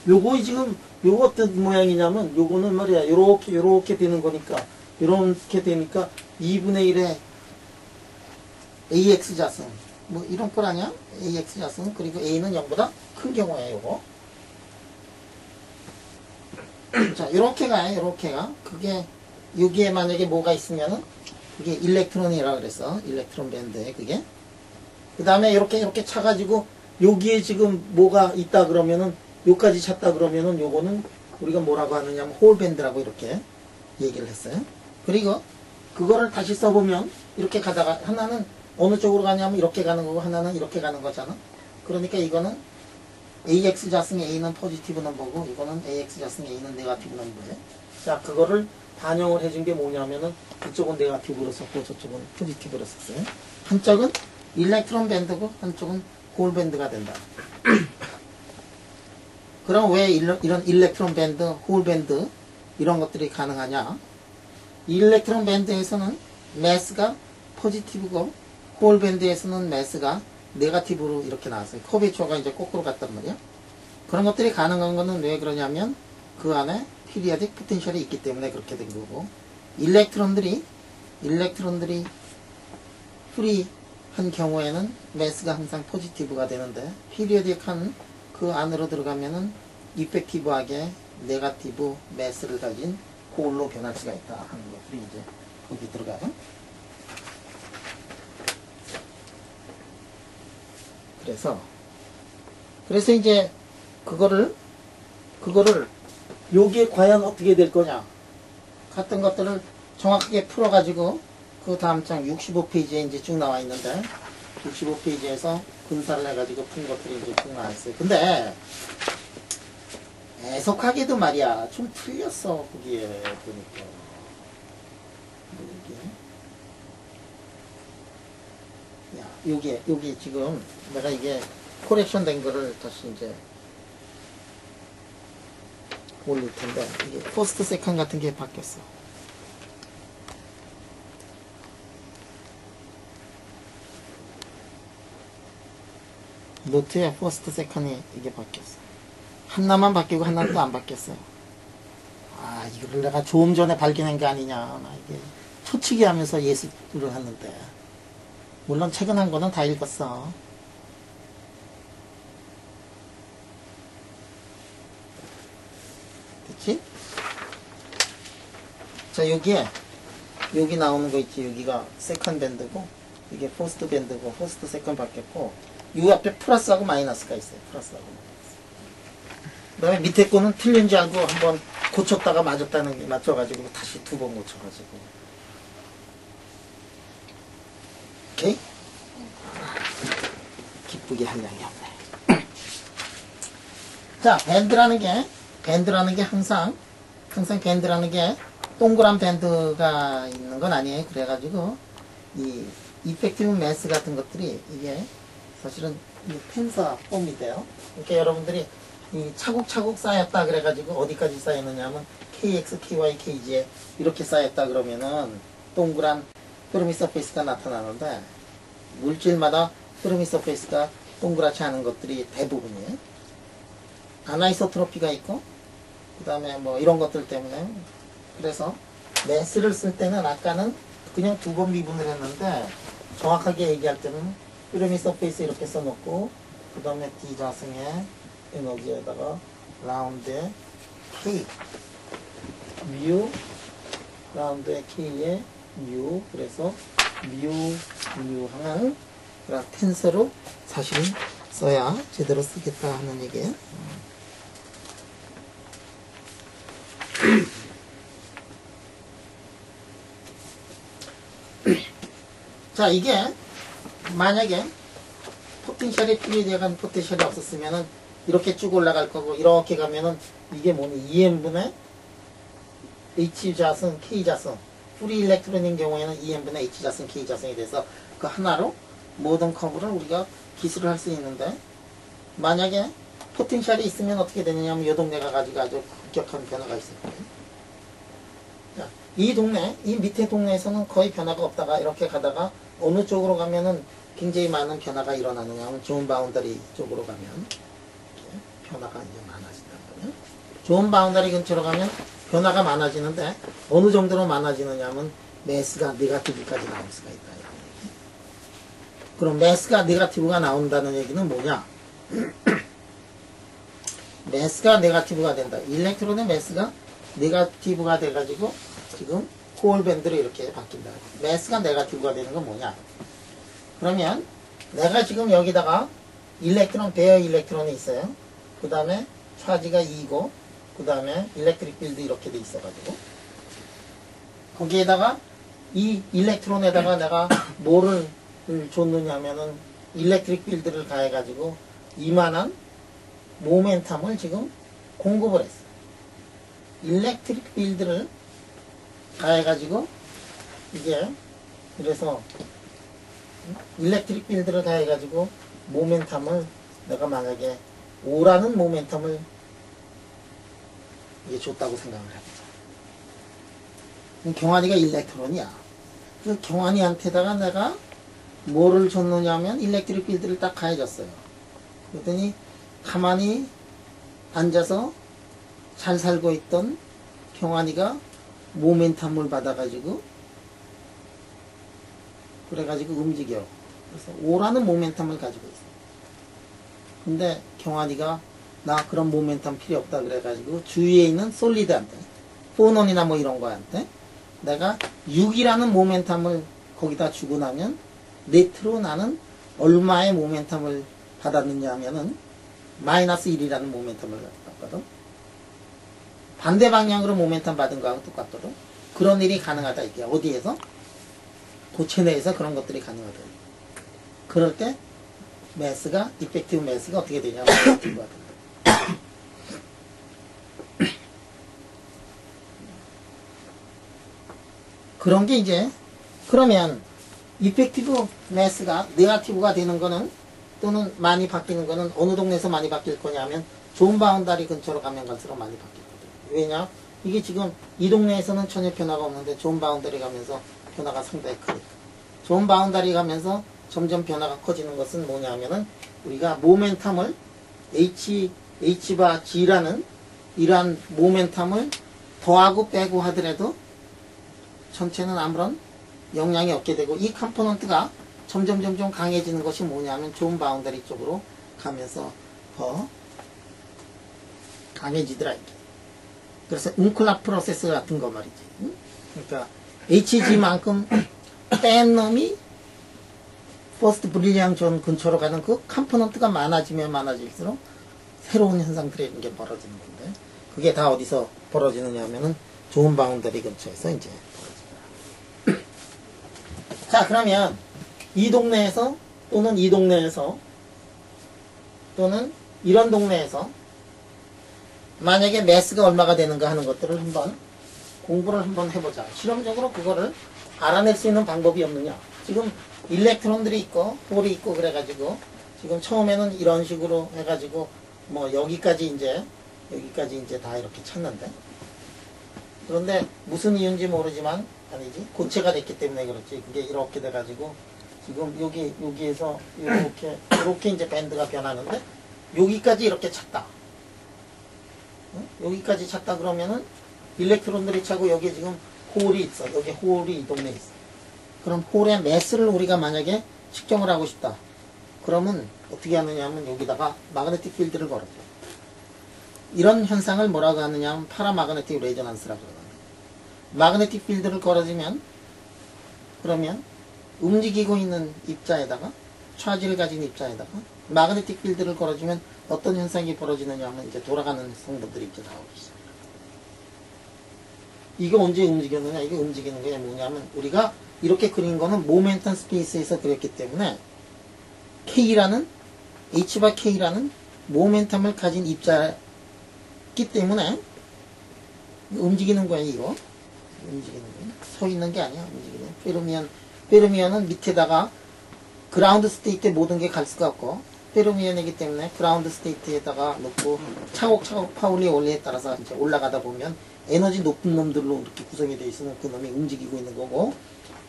요거 지금, 요거 어떤 모양이냐면, 요거는 말이야, 요렇게 되는 거니까, 요렇게 되니까, 2분의 1의 AX 자승. 뭐, 이런 걸 아냐? AX 자승. 그리고 A는 0보다 큰 경우야, 요거. 자, 요렇게가, 그게, 여기에 만약에 뭐가 있으면은, 그게 일렉트론이라 그래서, 일렉트론 밴드에 그게. 그 다음에 이렇게 차가지고, 여기에 지금 뭐가 있다 그러면은 요까지 찼다 그러면은 요거는 우리가 뭐라고 하느냐면 홀밴드라고 이렇게 얘기를 했어요. 그리고 그거를 다시 써보면 이렇게 가다가 하나는 어느 쪽으로 가냐면 이렇게 가는 거고 하나는 이렇게 가는 거잖아. 그러니까 이거는 AX 자승 A는 포지티브 넘버고 이거는 AX 자승 A는 네거티브 넘버예요. 자, 그거를 반영을 해준 게 뭐냐면은 이쪽은 네거티브로 썼고 저쪽은 포지티브로 썼어요. 한쪽은 일렉트론 밴드고 한쪽은 홀밴드가 된다. 그럼 왜 이런 일렉트론 밴드, 홀밴드 이런 것들이 가능하냐? 일렉트론 밴드에서는 매스가 포지티브고 홀밴드에서는 매스가 네거티브로 이렇게 나왔어요. 커베이처가 이제 거꾸로 갔단 말이야. 그런 것들이 가능한 거는 왜 그러냐면 그 안에 피리어딕 포텐셜이 있기 때문에 그렇게 된 거고 일렉트론들이 프리 한 경우에는 매스가 항상 포지티브가 되는데 피리어딕한 그 안으로 들어가면은 이펙티브하게 네거티브 매스를 가진 홀로 변할 수가 있다 하는 것들이 이제 거기 들어가요. 그래서 이제 그거를 여기에 과연 어떻게 될 거냐 같은 것들을 정확하게 풀어가지고 그 다음 장 65페이지에 이제 쭉 나와 있는데 65페이지에서 분사를 해가지고 푼 것들이 이제 쭉 나와 있어요. 근데 애석하게도 말이야 좀 틀렸어 거기에 보니까 여기 지금 내가 이게 코렉션 된 거를 다시 이제 올릴 텐데 이게 퍼스트 세컨 같은 게 바뀌었어. 노트에 퍼스트 세컨이 이게 바뀌었어. 하나만 바뀌고 하나는 또 안 바뀌었어요. 아, 이거를 내가 조금 전에 발견한 게 아니냐. 나 이게 초치기 하면서 예습을 하는데. 물론 최근 한 거는 다 읽었어. 됐지? 자, 여기 나오는 거 있지. 여기가 세컨 밴드고, 이게 퍼스트 밴드고, 퍼스트 세컨 바뀌었고, 이 앞에 플러스하고 마이너스가 있어요. 플러스하고 마이너스. 그 다음에 밑에 거는 틀린 줄 알고 한번 고쳤다가 맞았다는 게 맞춰가지고 다시 두 번 고쳐가지고. 오케이? 기쁘게 할 양이 없네. 자, 밴드라는 게 항상 밴드라는 게 동그란 밴드가 있는 건 아니에요. 그래가지고 이 이펙티브 매스 같은 것들이 이게 사실은 이 텐서 폼이 돼요. 그러니까 여러분들이 이 차곡차곡 쌓였다 그래가지고 어디까지 쌓였느냐 하면 KX, KY, KG에 이렇게 쌓였다 그러면은 동그란 흐름이 서페이스가 나타나는데 물질마다 흐름이 서페이스가 동그랗지 않은 것들이 대부분이에요. 아나이소트로피가 있고 그 다음에 뭐 이런 것들 때문에 그래서 매스를 쓸 때는 아까는 그냥 두 번 미분을 했는데 정확하게 얘기할 때는 흐름이 서페이스 이렇게 써놓고 그 다음에 D 자승의 에너지에다가 라운드의 K 뮤 라운드의 K의 뮤 그래서 뮤 하는 그런 텐서로 사실은 써야 제대로 쓰겠다 하는 얘기예요. 자, 이게 만약에 포텐셜이 PVD가 포텐셜이 없었으면은 이렇게 쭉 올라갈 거고 이렇게 가면은 이게 뭐니 2n분의 H 자승 K 자승 프리 일렉트론인 경우에는 2n분의 H 자승 K 자승이 돼서 그 하나로 모든 커브를 우리가 기술을 할 수 있는데 만약에 포텐셜이 있으면 어떻게 되느냐면 이 동네가 가지고 아주 급격한 변화가 있을 거예요. 자, 이 동네, 이 밑에 동네에서는 거의 변화가 없다가 이렇게 가다가 어느 쪽으로 가면은 굉장히 많은 변화가 일어나느냐 하면 존 바운더리 쪽으로 가면 이렇게 변화가 이제 많아진다는 거예요. 존 바운더리 근처로 가면 변화가 많아지는데 어느 정도로 많아지느냐 하면 매스가 네거티브까지 나올 수가 있다. 이런 얘기. 그럼 매스가 네거티브가 나온다는 얘기는 뭐냐? 매스가 네거티브가 된다. 일렉트론의 매스가 네거티브가 돼가지고 지금 홀 밴드로 이렇게 바뀐다. 매스가 네거티브가 되는 건 뭐냐? 그러면 내가 지금 여기다가 일렉트론, 베어 일렉트론이 있어요. 그 다음에 차지가 2고 그 다음에 일렉트릭 필드 이렇게 돼 있어가지고 거기에다가 이 일렉트론에다가 내가 뭐를 줬느냐면은 일렉트릭 필드를 가해가지고 이만한 모멘텀을 지금 공급을 했어. 일렉트릭 필드를 가해가지고 이게 그래서 일렉트릭 필드를 가해가지고 모멘텀을 내가 만약에 O라는 모멘텀을 이게 줬다고 생각을 해보자. 경환이가 일렉트론이야. 그 경환이한테다가 내가 뭐를 줬느냐면 일렉트릭 필드를 딱 가해줬어요. 그랬더니 가만히 앉아서 잘 살고 있던 경환이가 모멘텀을 받아가지고 그래가지고 움직여. 그래서 O라는 모멘텀을 가지고 있어. 근데 경환이가 나 그런 모멘텀 필요 없다 그래가지고 주위에 있는 솔리드한테 포논이나 뭐 이런 거한테 내가 6이라는 모멘텀을 거기다 주고 나면 네트로 나는 얼마의 모멘텀을 받았느냐 하면은 마이너스 1이라는 모멘텀을 받거든. 반대 방향으로 모멘텀 받은 거하고 똑같거든. 그런 일이 가능하다 이게. 어디에서? 고체 내에서 그런 것들이 가능하다. 그럴 때 매스가 이펙티브 매스가 어떻게 되냐면 이펙티브가 된다. 그런 게 이제 그러면 이펙티브 매스가 네거티브가 되는 거는 또는 많이 바뀌는 거는 어느 동네에서 많이 바뀔 거냐면 존 바운다리 근처로 가면 갈수록 많이 바뀌거든요. 왜냐? 이게 지금 이 동네에서는 전혀 변화가 없는데 존 바운다리 가면서 변화가 상당히 크니까. 존 바운다리 가면서 점점 변화가 커지는 것은 뭐냐 하면은 우리가 모멘텀을 H바 G라는 이러한 모멘텀을 더하고 빼고 하더라도 전체는 아무런 영향이 없게 되고 이 컴포넌트가 점점 강해지는 것이 뭐냐면 존 바운더리 쪽으로 가면서 더 강해지더라 이게. 그래서 웅클락 프로세스 같은 거 말이지. 그러니까 HG만큼 뺀 놈이 퍼스트 브릴리앙 존 근처로 가는 그 컴포넌트가 많아지면 많아질수록 새로운 현상들이 이게 벌어지는 건데 그게 다 어디서 벌어지느냐 하면은 존 바운더리 근처에서 이제 벌어집니다. 자, 그러면 이 동네에서 또는 이 동네에서 또는 이런 동네에서 만약에 매스가 얼마가 되는가 하는 것들을 한번 공부를 한번 해보자. 실험적으로 그거를 알아낼 수 있는 방법이 없느냐. 지금 일렉트론들이 있고 홀이 있고 그래가지고 지금 처음에는 이런 식으로 해가지고 뭐 여기까지 이제 다 이렇게 찼는데, 그런데 무슨 이유인지 모르지만, 아니지, 고체가 됐기 때문에 그렇지. 그게 이렇게 돼가지고 지금 여기에서 이렇게 이제 밴드가 변하는데, 여기까지 이렇게 찼다. 응? 여기까지 찼다 그러면은 일렉트론들이 차고 여기에 지금 홀이 있어. 여기 홀이 이 동네에 있어. 그럼 홀의 매스를 우리가 만약에 측정을 하고 싶다. 그러면 어떻게 하느냐 하면 여기다가 마그네틱 필드를 걸어줘. 이런 현상을 뭐라고 하느냐 하면 파라마그네틱 레저넌스라고 그러거든요. 마그네틱 필드를 걸어주면, 그러면 움직이고 있는 입자에다가, 차지를 가진 입자에다가 마그네틱 필드를 걸어주면 어떤 현상이 벌어지느냐 하면 이제 돌아가는 성분들이 이렇게 나오고 있어요. 이거 언제 움직였느냐? 이게 움직이는 게 뭐냐면, 우리가 이렇게 그린 거는 모멘텀 스페이스에서 그렸기 때문에 H바 K라는 모멘텀을 가진 입자이기 때문에 움직이는 거야, 이거. 움직이는 거야. 서 있는 게 아니야, 움직이는. 페르미언은 밑에다가 그라운드 스테이트에 모든 게 갈 수가 없고, 페르미언이기 때문에 그라운드 스테이트에다가 놓고 차곡차곡 파울리 원리에 따라서 이제 올라가다 보면 에너지 높은 놈들로 이렇게 구성이 되어 있으면 그 놈이 움직이고 있는 거고,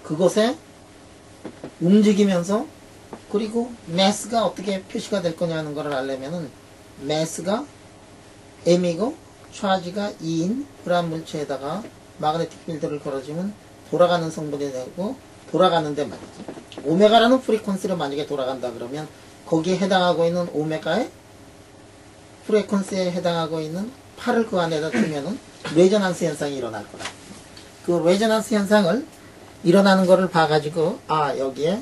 그것에 움직이면서, 그리고 매스가 어떻게 표시가 될 거냐 하는 거를 알려면은, 매스가 M이고 차지가 2인 불안 물체에다가 마그네틱 필드를 걸어주면 돌아가는 성분이 되고, 돌아가는데 말이지, 오메가라는 프리퀀시로 만약에 돌아간다 그러면 거기에 해당하고 있는 오메가의 프리퀀시에 해당하고 있는 8을 그 안에다 두면은 레저넌스 현상이 일어날 거라. 그 레저넌스 현상을 일어나는 거를 봐가지고, 아, 여기에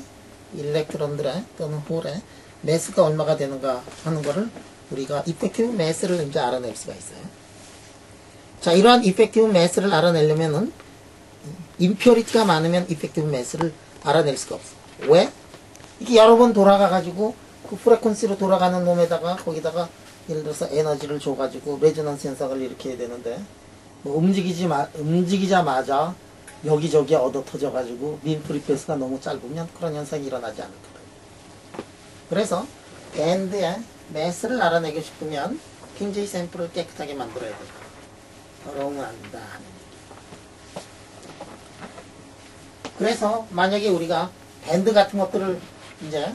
일렉트론들의 또는 홀의 매스가 얼마가 되는가 하는 거를 우리가 이펙티브 매스를 이제 알아낼 수가 있어요. 자, 이러한 이펙티브 매스를 알아내려면은 임퓨리티가 많으면 이펙티브 매스를 알아낼 수가 없어. 왜? 이게 여러 번 돌아가가지고 그 프레퀀시로 돌아가는 놈에다가 거기다가 예를 들어서 에너지를 줘가지고 레저넌스 현상을 일으켜야 되는데, 뭐 움직이자마자 여기저기 얻어 터져가지고 민 프리패스가 너무 짧으면 그런 현상이 일어나지 않을 거다. 그래서 밴드의 매스를 알아내고 싶으면 굉장히 샘플을 깨끗하게 만들어야 돼. 더러우면 안 된다. 그래서 만약에 우리가 밴드 같은 것들을 이제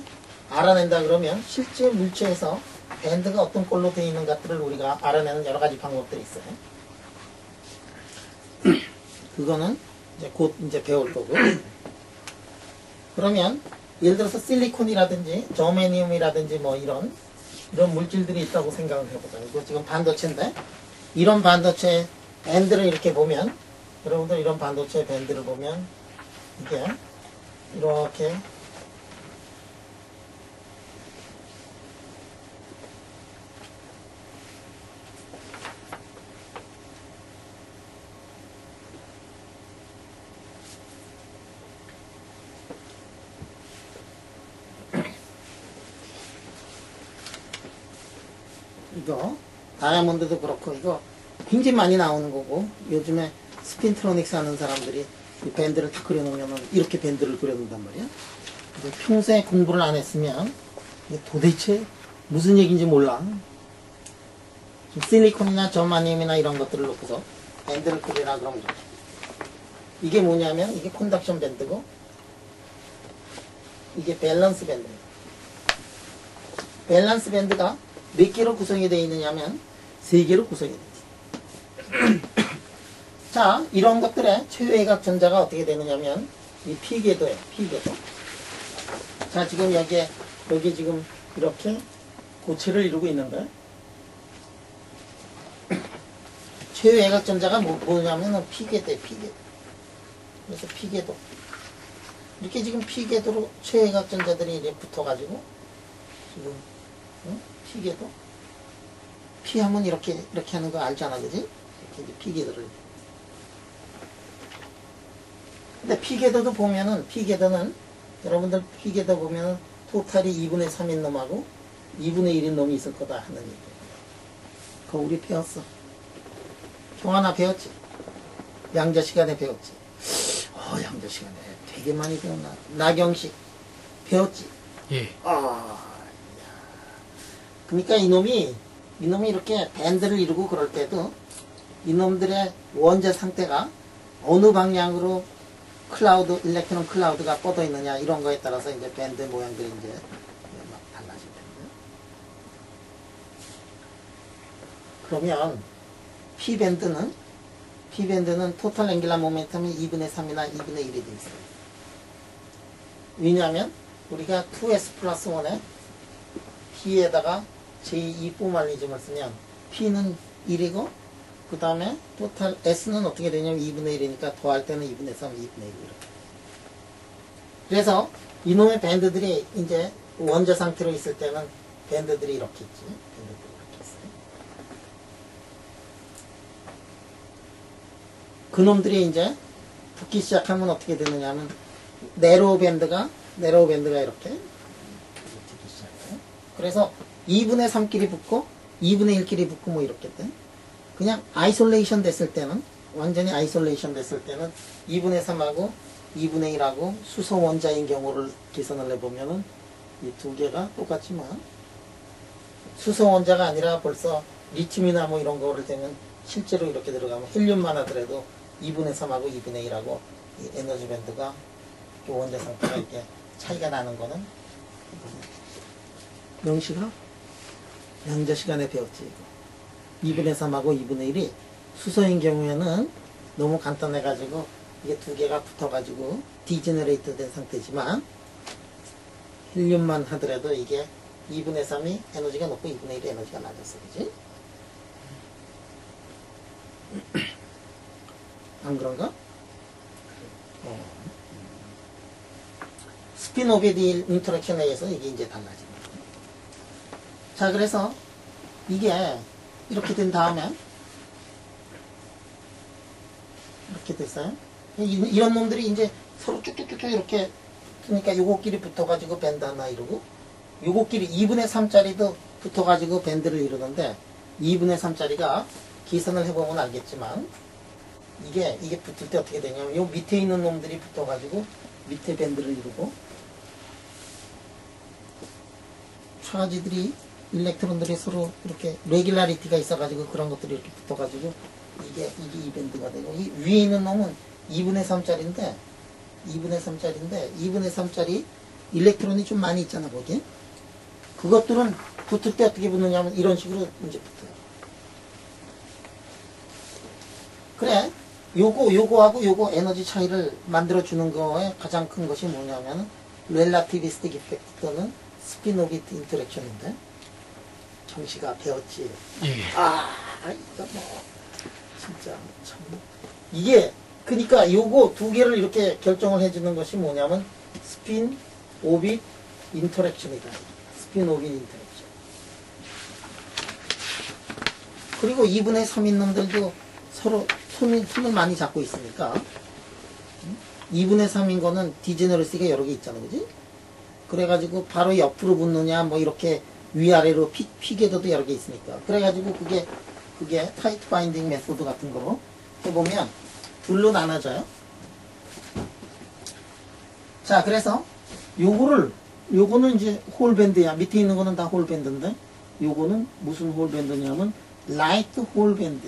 알아낸다 그러면 실제 물체에서 밴드가 어떤 꼴로 되어 있는 것들을 우리가 알아내는 여러 가지 방법들이 있어요. 그거는 이제 곧 이제 배울 거고. 그러면 예를 들어서 실리콘이라든지 저메니움이라든지 뭐 이런 물질들이 있다고 생각을 해보자. 이거 지금 반도체인데, 이런 반도체 밴드를 이렇게 보면, 여러분들 이런 반도체 밴드를 보면 이게 이렇게 이거 다이아몬드도 그렇고 이거 굉장히 많이 나오는 거고, 요즘에 스핀트로닉스 하는 사람들이 이 밴드를 다 그려놓으면 이렇게 밴드를 그려놓는단 말이야. 근데 평소에 공부를 안 했으면 이게 도대체 무슨 얘기인지 몰라. 실리콘이나 저마늄이나 이런 것들을 놓고서 밴드를 그리라 그러면 좋죠. 이게 뭐냐면 이게 컨덕션 밴드고 이게 밸런스 밴드입니다. 밸런스 밴드가 몇 개로 구성이 되어 있느냐면 3개로 구성이 되어 있습니다. 자, 이런 것들의 최외각 전자가 어떻게 되느냐면 이 P궤도예요. P궤도. 자, 지금 여기 지금 이렇게 고체를 이루고 있는데, 최외각 전자가 뭐냐면 P궤도예요. P궤도. 그래서 P궤도. 이렇게 지금 P궤도로 최외각 전자들이 이제 붙어가지고 지금 P궤도. P 하면 이렇게 하는 거 알잖아, 그지? 이렇게 이제 P궤도를. 근데 P궤도도 보면은, 여러분들 P궤도 보면은 토탈이 2분의 3인 놈하고 2분의 1인 놈이 있을 거다 하는 얘기. 그거 우리 배웠어. 종하나 배웠지? 양자 시간에 배웠지? 양자 시간에 되게 많이 배웠나? 나경식 배웠지? 예. 그러니까 이놈이 이놈이 이렇게 밴드를 이루고 그럴 때도 이놈들의 원자 상태가 어느 방향으로 클라우드, 일렉트론 클라우드가 뻗어 있느냐 이런 거에 따라서 이제 밴드 모양들이 이제 막 달라질 텐데. 그러면 P밴드는 토탈 앵귤라 모멘텀이 2분의 3이나 2분의 1이 돼 있어요. 왜냐하면 우리가 2s 플러스 1에 P에다가 제2 포멀리즘을 쓰면 P는 1이고 그 다음에 토탈 S는 어떻게 되냐면 2분의 1이니까 더할 때는 2분의 3, 2분의 1 이렇게. 그래서 이놈의 밴드들이 이제 원자 상태로 있을 때는 밴드들이 이렇게 있지. 밴드들이 이렇게 있어요. 그놈들이 이제 붙기 시작하면 어떻게 되느냐 하면 네로우 밴드가 이렇게 붙기 시작해요. 그래서 2분의 3끼리 붙고 2분의 1끼리 붙고 뭐 이렇게 돼. 그냥 아이솔레이션 됐을 때는 완전히 아이솔레이션 됐을 때는 2분의 3하고 2분의 1하고 수소 원자인 경우를 계산을 해보면은 이 두 개가 똑같지만 수소 원자가 아니라 벌써 리튬이나 뭐 이런 거를 되면 실제로 이렇게 들어가면 헬륨만 하더라도 2분의 3하고 2분의 1하고 이 에너지 밴드가 원자 상태가 이렇게 차이가 나는 거는 명시가 양자 시간에 배웠지 이거. 2분의 3하고 2분의 1이 수소인 경우에는 너무 간단해가지고 이게 두 개가 붙어가지고 디제너레이트 된 상태지만 헬륨만 하더라도 이게 2분의 3이 에너지가 높고 2분의 1이 에너지가 낮았어. 그지? 안 그런가? 스핀 오비드 인터랙션에 의해서 이게 이제 달라지는 거예요. 자, 그래서 이게 이렇게 된 다음에 이렇게 됐어요. 이런 놈들이 이제 서로 쭉쭉쭉쭉 이렇게 그러니까 요거끼리 붙어가지고 밴드 하나 이루고 요거끼리 2분의 3짜리도 붙어가지고 밴드를 이루는데 2분의 3짜리가 계산을 해보면 알겠지만 이게 붙을 때 어떻게 되냐면 요 밑에 있는 놈들이 붙어가지고 밑에 밴드를 이루고 차지들이 일렉트론들이 서로 이렇게 레귤라리티가 있어가지고 그런 것들이 이렇게 붙어가지고 이게 이 밴드가 되고 이 위에 있는 놈은 2분의 3짜리인데 2분의 3짜리 일렉트론이 좀 많이 있잖아 거기. 그것들은 붙을 때 어떻게 붙느냐면 이런 식으로 이제 붙어요. 그래 요거하고 요거 에너지 차이를 만들어주는 거에 가장 큰 것이 뭐냐면 렐라티비스틱 이펙트 또는 스핀 오비트 인터랙션인데 정시가 배웠지. 예. 이거 뭐 진짜 참 이게 그러니까 요거 두 개를 이렇게 결정을 해주는 것이 뭐냐면 스핀 오빗 인터랙션이다. 스핀 오빗 인터랙션. 그리고 2분의 3인 놈들도 서로 손을 많이 잡고 있으니까 2분의 3인 거는 디제너러시가 여러 개 있잖아, 그지? 그래가지고 바로 옆으로 붙느냐 뭐 이렇게 위아래로 피게더도 여러 개 있으니까 그래가지고 그게 타이트 바인딩 메소드 같은 거로 해보면 둘로 나눠져요. 자, 그래서 요거는 이제 홀밴드야. 밑에 있는 거는 다 홀밴드인데 요거는 무슨 홀밴드냐면 라이트 홀밴드.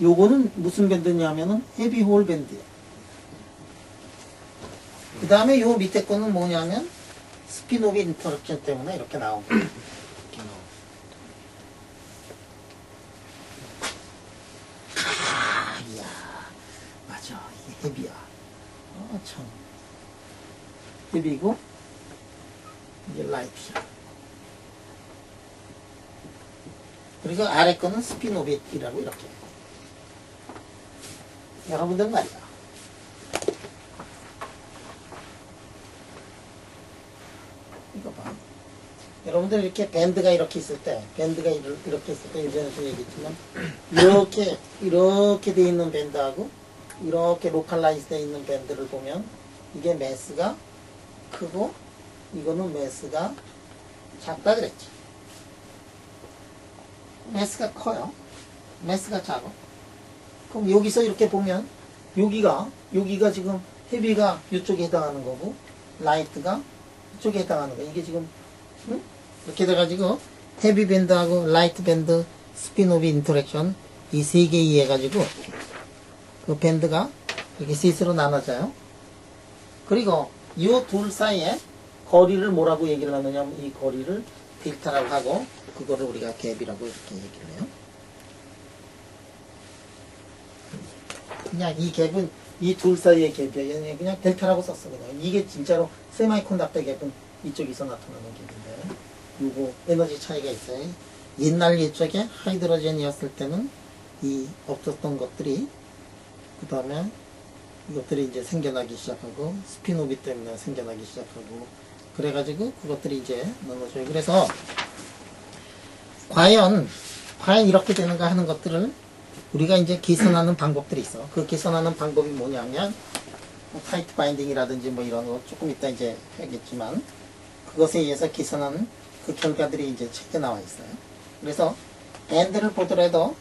요거는 무슨 밴드냐면은 헤비 홀밴드야. 그 다음에 요 밑에 거는 뭐냐면 스핀 오비 인터랙션 때문에 이렇게 나온 거예요. 이야, 맞아. 이게 헤비야. 참. 헤비고, 이게 라이트야. 그리고 아래 거는 스핀 오빗이라고 이렇게. 여러분들 말이야. 이거 봐. 여러분들 이렇게 밴드가 이렇게 있을 때, 예전에도 얘기했지만, 이렇게 돼 있는 밴드하고, 이렇게 로컬라이즈 돼 있는 밴드를 보면, 이게 매스가 크고, 이거는 매스가 작다 그랬지. 매스가 커요. 매스가 작아. 그럼 여기서 이렇게 보면, 여기가 지금 헤비가 이쪽에 해당하는 거고, 라이트가 이쪽에 해당하는 거. 이게 지금, 응? 이렇게 돼가지고 헤비 밴드하고 라이트 밴드 스핀 오브 인터랙션 이 세 개 이해해가지고 그 밴드가 이렇게 셋으로 나눠져요. 그리고 이 둘 사이에 거리를 뭐라고 얘기를 하느냐면 이 거리를 델타라고 하고 그거를 우리가 갭이라고 이렇게 얘기를 해요. 그냥 이 갭은 이 둘 사이의 갭이에요. 그냥 델타라고 썼어. 그냥 이게 진짜로 세마이콘덕터 갭은 이쪽에서 나타나는 갭인데 요거 에너지 차이가 있어요. 옛날 이쪽에 하이드로젠이었을 때는 이 없었던 것들이 그 다음에 이것들이 이제 생겨나기 시작하고 스피노비 때문에 생겨나기 시작하고 그래가지고 그것들이 이제 나눠져요. 그래서 과연 이렇게 되는가 하는 것들을 우리가 이제 계산하는 방법들이 있어. 그 계산하는 방법이 뭐냐면 뭐 타이트 바인딩이라든지 뭐 이런 거 조금 이따 이제 하겠지만 그것에 의해서 계산하는 그 결과들이 이제 책에 나와 있어요. 그래서 밴드를 보더라도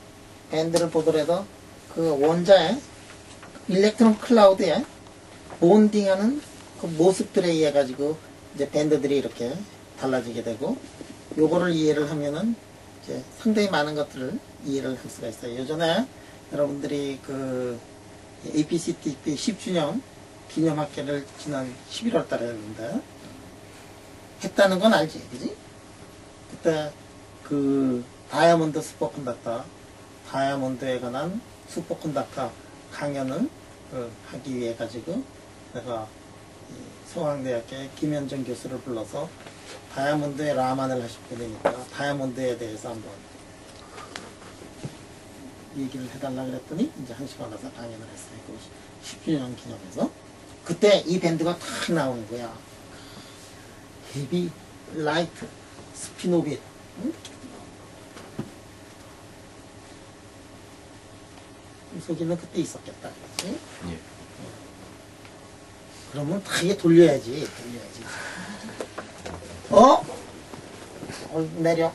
그 원자의 일렉트론 클라우드에 본딩하는 그 모습들에 의해 가지고 이제 밴드들이 이렇게 달라지게 되고 요거를 이해를 하면은 이제 상당히 많은 것들을 이해를 할 수가 있어요. 예전에 여러분들이 그 APCTP 10주년 기념학회를 지난 11월 달에 했는데 했다는 건 알지, 그지? 그때 그 다이아몬드 슈퍼컨덕터, 다이아몬드에 관한 슈퍼컨덕터 강연을 하기 위해 가지고 내가 서강대학교 김현정 교수를 불러서 다이아몬드의 라만을 하시게 되니까 다이아몬드에 대해서 한번 얘기를 해달라 그랬더니 이제 1시간 가서 강연을 했어요. 그 10주년 기념해서 그때 이 밴드가 탁 나오는 거야. 헤비, 라이트, 스피노빗. 응? 이 속에는 그때 있었겠다. 그렇지? 예. 그러면 다게 돌려야지. 내려.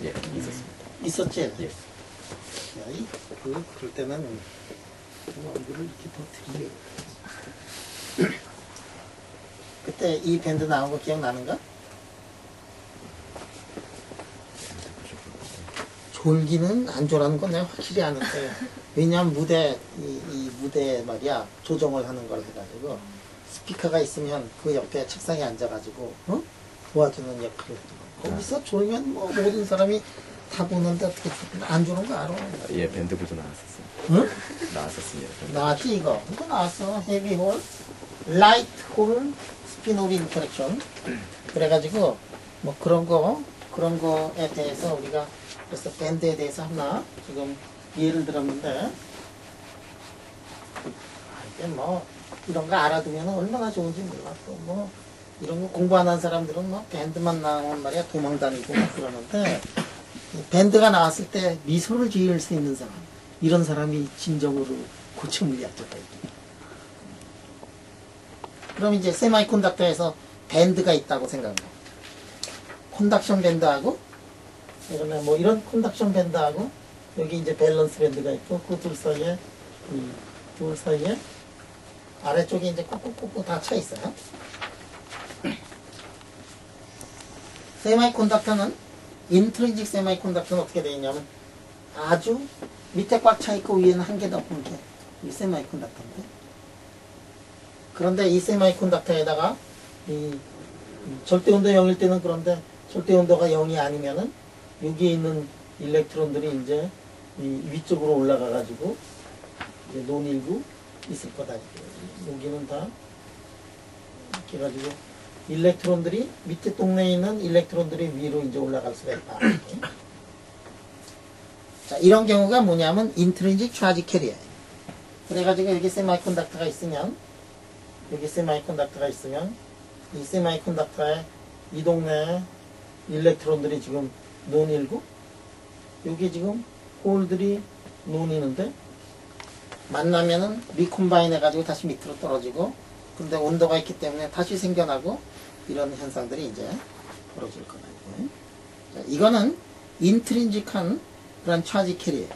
예, 있었습니다. 있었지? 예. 야, 그럴 때는 얼굴을 이렇게 더 들여. 그때 이 밴드 나온 거 기억나는가? 졸기는 안 졸라는 건 내가 확실히 아는데 왜냐면 이 무대에 말이야 조정을 하는 걸 해가지고 스피커가 있으면 그 옆에 책상에 앉아가지고 도와주는 역할을 해주고 거기서 졸면 뭐 모든 사람이 다 보는데 어떻게 안 졸은 거 알아? 예, 밴드부도 나왔었어요. 응? 나왔었습니다. 나왔지 이거 나왔어. 헤비 홀, 라이트 홀, 스핀 오브 인터랙션. 그래가지고 뭐 그런 거에 대해서 우리가 그래서 밴드에 대해서 하나 지금 예를 들었는데 이게 뭐 이런 거 알아두면 얼마나 좋은지 몰라. 또 뭐 이런 거 공부 안 한 사람들은 뭐 밴드만 나오면 말이야 도망다니고 막 그러는데 밴드가 나왔을 때 미소를 지을 수 있는 사람 이런 사람이 진정으로 고체 물리학자가 있다. 그럼 이제 세마이콘덕터에서 밴드가 있다고 생각해. 콘덕션 밴드하고 그러면 뭐 이런 콘덕션 밴드하고 여기 이제 밸런스 밴드가 있고 그 둘 사이에 아래쪽에 이제 꾹꾹꾹꾹 다 차 있어요. 세마이콘덕터는 인트린직 세마이콘덕터는 어떻게 되어 있냐면 아주 밑에 꽉 차 있고 위에는 한 개도 없는 게 이 세마이콘덕터인데 그런데 이 세마이콘덕터에다가 이 절대 온도 0일 때는 그런데 절대 온도가 0이 아니면은 여기에 있는 일렉트론들이 이제 이 위쪽으로 올라가 가지고 이제 논일구 있을 거다. 여기는 다 이렇게 해가지고 일렉트론들이 밑에 동네에 있는 일렉트론들이 위로 이제 올라갈 수가 있다. 자, 이런 경우가 뭐냐면 인트린직 차지 캐리어예요. 그래가지고 여기 세마이콘덕터가 있으면 이 세마이콘덕터에 이 동네에 일렉트론들이 지금 논일구 여기 지금 홀들이 논이는데 만나면은 리콤바인 해가지고 다시 밑으로 떨어지고 근데 온도가 있기 때문에 다시 생겨나고 이런 현상들이 이제 벌어질 거다. 자, 이거는 인트린직한 그런 차지 캐리예요.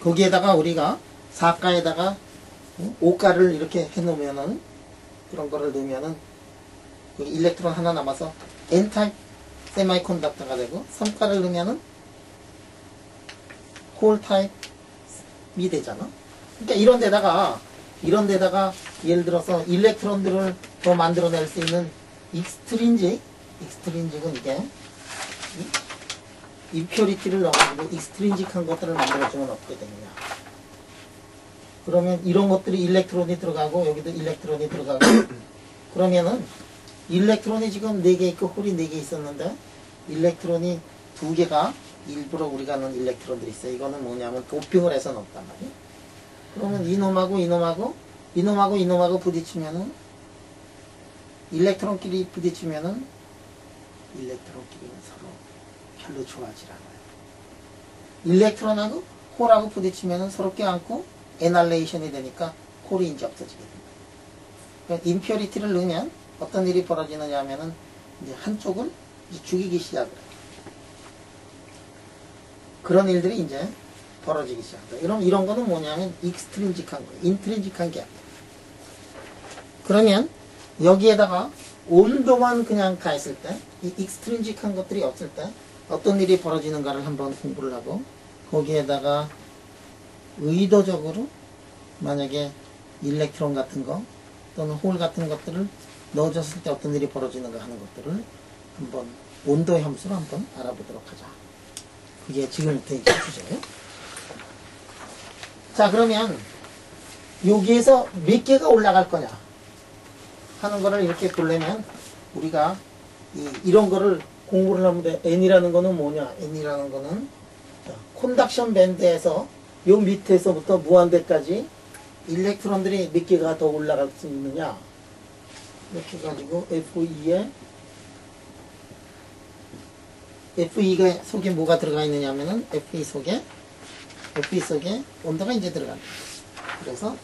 거기에다가 우리가 4가에다가 5가를 이렇게 해놓으면은 그런 거를 넣으면은 여기 일렉트론 하나 남아서 N타입 세마이컨덕터가 되고 3가를 넣으면은 홀 타입이 되잖아. 그러니까 이런 데다가 예를 들어서 일렉트론들을 더 만들어낼 수 있는 익스트린직은 이게 임퓨리티를 넣어가지고 익스트린직한 것들을 만들어주면 어떻게 되느냐. 그러면 이런 것들이 일렉트론이 들어가고 여기도 일렉트론이 들어가고 그러면은 일렉트론이 지금 4개 있고 홀이 4개 있었는데 일렉트론이 2개가 일부러 우리가 넣은 일렉트론들이 있어요. 이거는 뭐냐면 도핑을 해서 넣었단 말이에요. 그러면 이놈하고 부딪히면은 일렉트론끼리 부딪히면은 일렉트론끼리는 서로 별로 좋아하지 않아요. 일렉트론하고 홀하고 부딪히면은 서로 껴안고 에날레이션이 되니까 홀이 이제 없어지게 됩니다. 그러니까 임퓨리티를 넣으면 어떤 일이 벌어지느냐 하면은 이제 한쪽을 이제 죽이기 시작을 해요. 그런 일들이 이제 벌어지기 시작한다. 이런 거는 뭐냐면 익스트린직한 거예요. 인트린직한 게 아니에요. 그러면 여기에다가 온도만 그냥 가 있을 때, 이 익스트린직한 것들이 없을 때 어떤 일이 벌어지는가를 한번 공부를 하고 거기에다가 의도적으로 만약에 일렉트론 같은 거 또는 홀 같은 것들을 넣어줬을 때 어떤 일이 벌어지는가 하는 것들을 한번 온도의 함수로 한번 알아보도록 하자. 그게 지금부터 이제 주제예요. 자, 그러면 여기에서 몇 개가 올라갈 거냐 하는 거를 이렇게 보려면 우리가 이런 거를 공부를 하면 돼. N이라는 거는 뭐냐? N이라는 거는 콘덕션 밴드에서 요 밑에서부터 무한대까지 일렉트론들이 몇 개가 더 올라갈 수 있느냐? 이렇게 가지고 FE가 속에 뭐가 들어가 있느냐 하면은 FE 속에 온도가 이제 들어갑니다. 그래서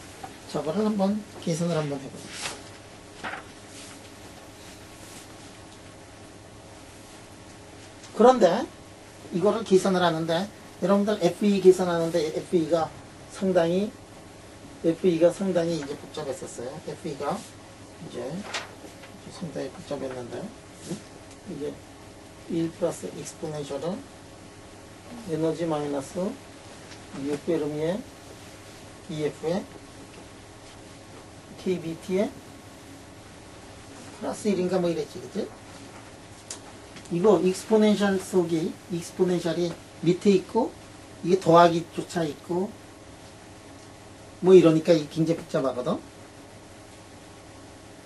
저거를 한번 계산을 한번 해보자. 그런데 이거를 계산을 하는데 여러분들 FE 계산하는데 FE가 상당히 이제 복잡했었어요. FE가 이제 상당히 복잡했는데 이제 1 플러스 익스포넨셜은 에너지 마이너스 U 페르미에 EF에 KBT에 플러스 1인가 뭐 이랬지, 그치? 이거 익스포넨셜 속이 익스포넨셜이 밑에 있고 이게 더하기 쫓아 있고 뭐 이러니까 이게 굉장히 복잡하거든.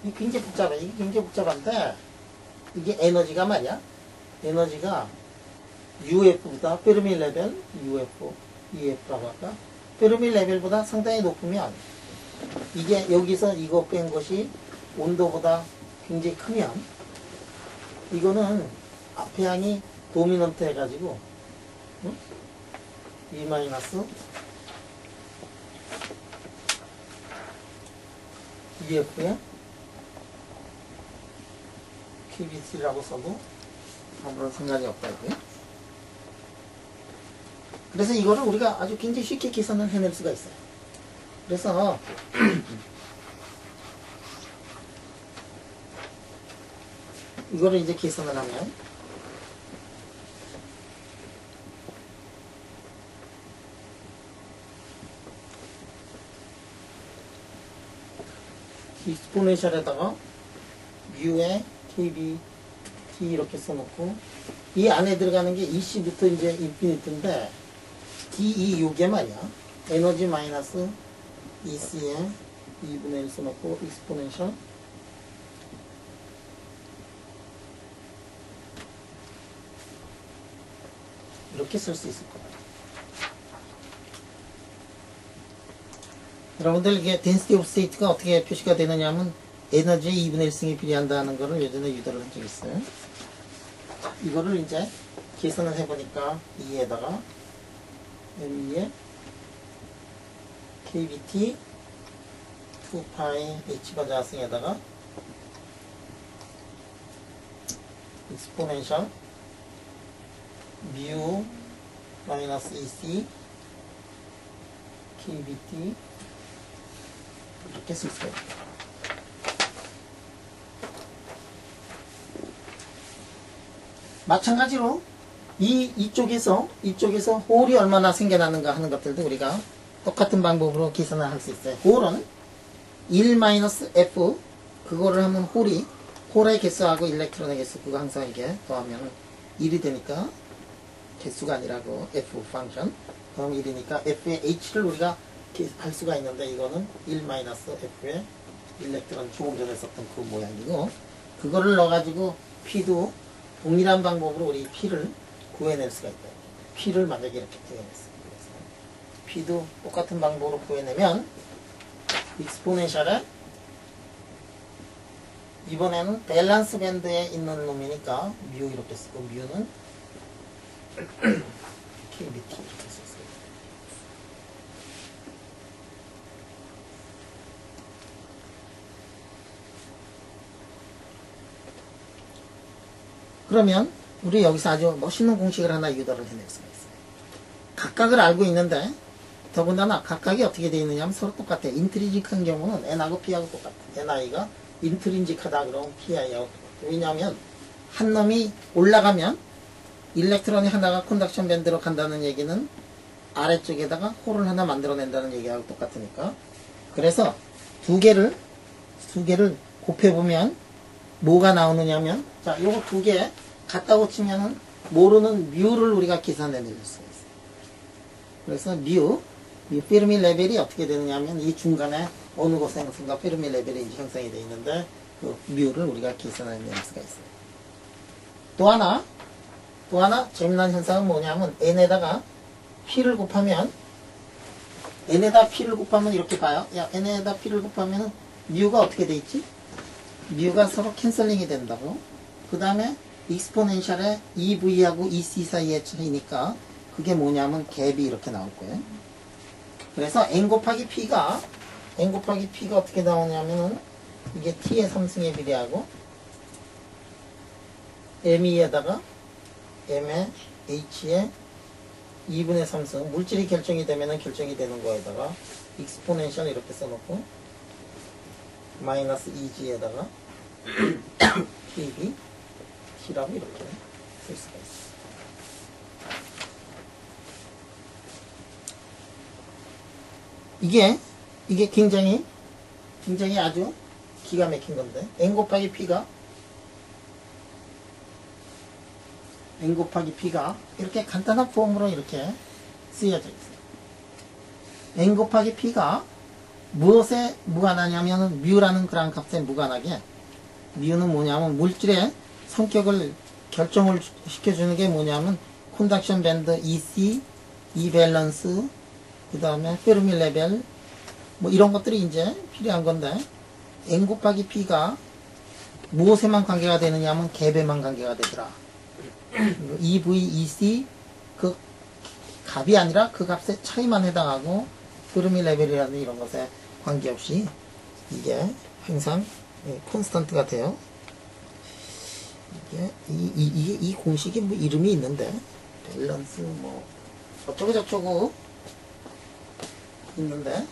이게 굉장히 복잡해. 이게 굉장히 복잡한데 이게 에너지가 말이야. 에너지가 UF보다 페르미 레벨 EF라고 할까? 페르미 레벨보다 상당히 높으면 이게 여기서 이거 뺀 것이 온도보다 굉장히 크면 이거는 앞에 항이 도미넌트 해가지고 E 마이너스 EF에 KBT라고 써도 아무런 상관이 없다 이거예요. 그래서 이거를 우리가 아주 굉장히 쉽게 계산을 해낼 수가 있어요. 그래서 이거를 이제 계산을 하면 익스포넨셜에다가 U에 KBT 이렇게 써놓고 이 안에 들어가는 게 EC부터 이제 인피니트인데 DE 요게 말이야. 에너지 마이너스 EC에 2분의 1 써놓고 익스포넨셜 이렇게 쓸 수 있을 거예요. 여러분들 이게 density of state가 어떻게 표시가 되느냐 하면 에너지의 2분의 1승이 필요한다는 거를 예전에 유도를 한 적이 있어요. 이거를 이제 계산을 해보니까 2에다가 ME에 KBT 2파이 H바 자승에다가 exponential mu 마이너스 EC KBT 이렇게 쓸 수가 있다. 마찬가지로 이쪽에서 홀이 얼마나 생겨나는가 하는 것들도 우리가 똑같은 방법으로 계산을 할 수 있어요. 홀은 1-F 그거를 하면 홀의 개수하고 일렉트론의 개수 그거 항상 이게 더하면 1이 되니까 개수가 아니라고 F 펑션 그럼 1이니까 F의 H를 우리가 할 수가 있는데 이거는 1-F의 일렉트론 조금 전에 썼던 그 모양이고 그거를 넣어가지고 P도 동일한 방법으로 우리 P를 구해낼 수가 있다. P를 만약에 이렇게 구해냈어요. 그래서 P도 똑같은 방법으로 구해내면 익스포넨셜에 이번에는 밸런스 밴드에 있는 놈이니까 뮤 이렇게 쓰고 뮤는 KBT 이렇게 썼어요. 그러면 우리 여기서 아주 멋있는 공식을 하나 유도를 해낼 수가 있어요. 각각을 알고 있는데 더군다나 각각이 어떻게 되어 있느냐 하면 서로 똑같아요. 인트리직한 경우는 N하고 P하고 똑같아요. NI가 인트린직하다 그러면 PI하고 똑같아요. 왜냐하면 한 놈이 올라가면 일렉트론이 하나가 컨덕션 밴드로 간다는 얘기는 아래쪽에다가 홀을 하나 만들어낸다는 얘기하고 똑같으니까 그래서 두 개를 곱해보면 뭐가 나오느냐면 자 요거 두 개 갖다 고치면은 모르는 뮤를 우리가 계산해낼 수 있어요. 그래서 뮤 페르미 레벨이 어떻게 되느냐 하면 이 중간에 어느 곳에 형성과 페르미 레벨이 형성이 되어 있는데 그 뮤를 우리가 계산해낼 수가 있어요. 또 하나 재미난 현상은 뭐냐면 n에다가 p를 곱하면 이렇게 봐요. 야 n에다 p를 곱하면 뮤가 어떻게 돼 있지? 뮤가 서로 캔슬링이 된다고. 그 다음에 익스포넨셜에 EV하고 EC 사이의 차이니까 그게 뭐냐면 갭이 이렇게 나올 거예요. 그래서 n 곱하기 p가 어떻게 나오냐면은 이게 t의 3승에 비례하고 ME에다가 M의 H의 2분의 3승 물질이 결정이 되면은 결정이 되는 거에다가 익스포넨셜 이렇게 써놓고 마이너스 2g에다가 KB T라고 이렇게 쓸 수가 있어요. 이게 굉장히 아주 기가 막힌 건데 n 곱하기 p가 이렇게 간단한 폼으로 이렇게 쓰여져 있어요. n 곱하기 p가 무엇에 무관하냐면 뮤라는 그런 값에 무관하게 뮤는 뭐냐면 물질의 성격을 결정을 시켜주는 게 뭐냐면 콘덕션 밴드 EC, E 밸런스 그 다음에 페르미 레벨 뭐 이런 것들이 이제 필요한 건데 n 곱하기 p가 무엇에만 관계가 되느냐 하면 갭에만 관계가 되더라. EV, EC 그 값이 아니라 그 값의 차이만 해당하고 페르미 레벨이라는 이런 것에 관계없이 이게 항상 콘스턴트가 돼요. 이게 이 공식이 뭐 이름이 있는데 밸런스 뭐 어쩌고저쩌고 있는데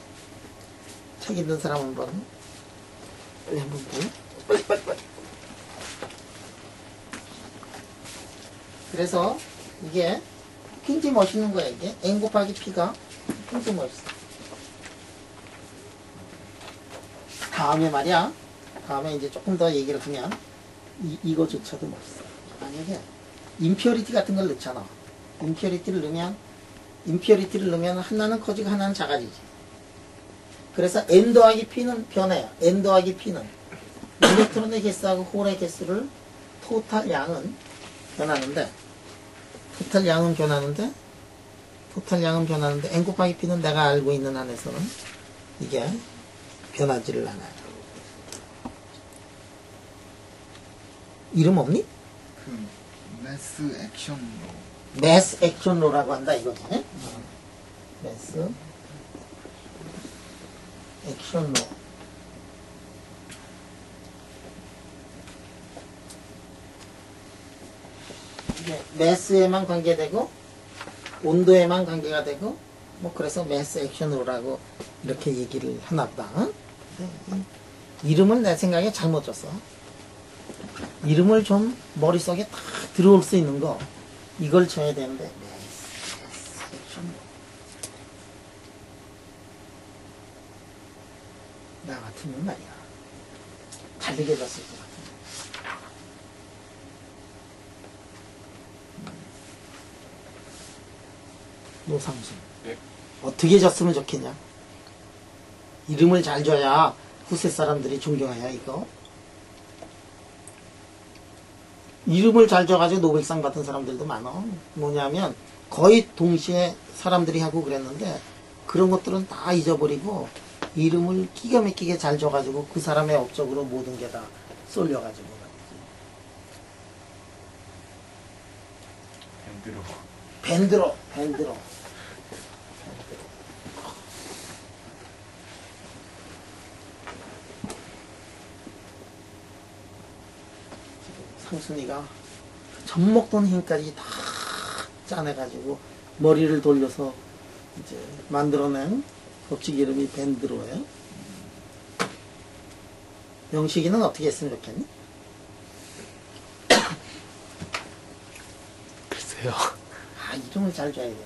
책 읽는 사람 한번 빨리 그래서 이게 굉장히 멋있는 거야. 이게 n 곱하기 p가 굉장히 멋있어. 다음에 이제 조금 더 얘기를 하면 이거조차도 멋있어. 만약에 임퓨어리티 같은 걸 넣잖아. 임퓨어리티를 넣으면 하나는 커지고 하나는 작아지지. 그래서 n 더하기 p는 변해요. n 더하기 p는 일렉트론의 개수하고 홀의 개수를 토탈 양은 변하는데 n 곱하기 p는 내가 알고 있는 안에서는 이게 변하지를 않아요. 이름 없니? 그 매스 액션로 매스 액션로라고 한다 이거지. 매스 액션로. 이게 매스에만 관계되고 온도에만 관계가 되고 뭐 그래서 매스 액션로라고 이렇게 얘기를 하나 보다. 이름을 내 생각에 잘못 줬어. 이름을 좀 머릿속에 탁 들어올 수 있는 거 이걸 쳐야 되는데 나 같으면 말이야 달리게 졌을 것 같은데 노상순 네. 어떻게 졌으면 좋겠냐? 이름을 잘 줘야 후세 사람들이 존경해야 이거. 이름을 잘 줘가지고 노벨상 받은 사람들도 많아. 뭐냐면 거의 동시에 사람들이 하고 그랬는데 그런 것들은 다 잊어버리고 이름을 기가 막히게 잘 줘가지고 그 사람의 업적으로 모든 게 다 쏠려가지고 밴드로. 밴드로 상순이가 젖먹던 힘까지 다 짜내가지고 머리를 돌려서 이제 만들어낸 법칙 이름이 밴드로예요. 영식이는 어떻게 했으면 좋겠니? 글쎄요. 아, 이름을 잘 줘야 돼.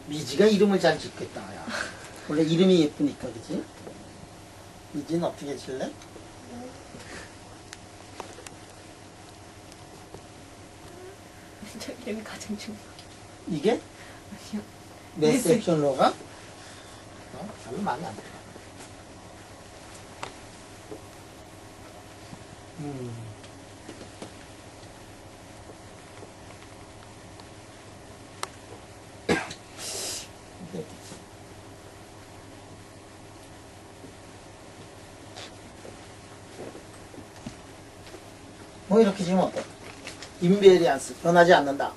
미지가 이름을 잘 짓겠다. 야. 원래 이름이 예쁘니까, 그지? 미지는 어떻게 질래? 저 이름이 가장 중요해. 이게? 아니요. 메스 액션로가? 별로 마음에 안 들어. 뭐 이렇게 지금 어때? 인베리언스 변하지 않는다.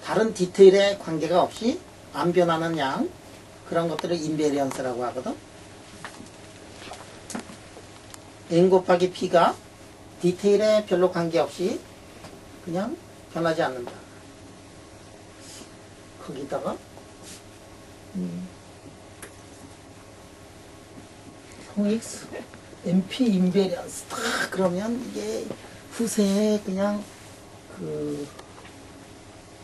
다른 디테일에 관계가 없이 안 변하는 양 그런 것들을 인베리언스라고 하거든. N 곱하기 P가 디테일에 별로 관계없이 그냥 변하지 않는다. 거기다가 형X MP 인베리언스 딱 그러면 이게 후세에 그냥 그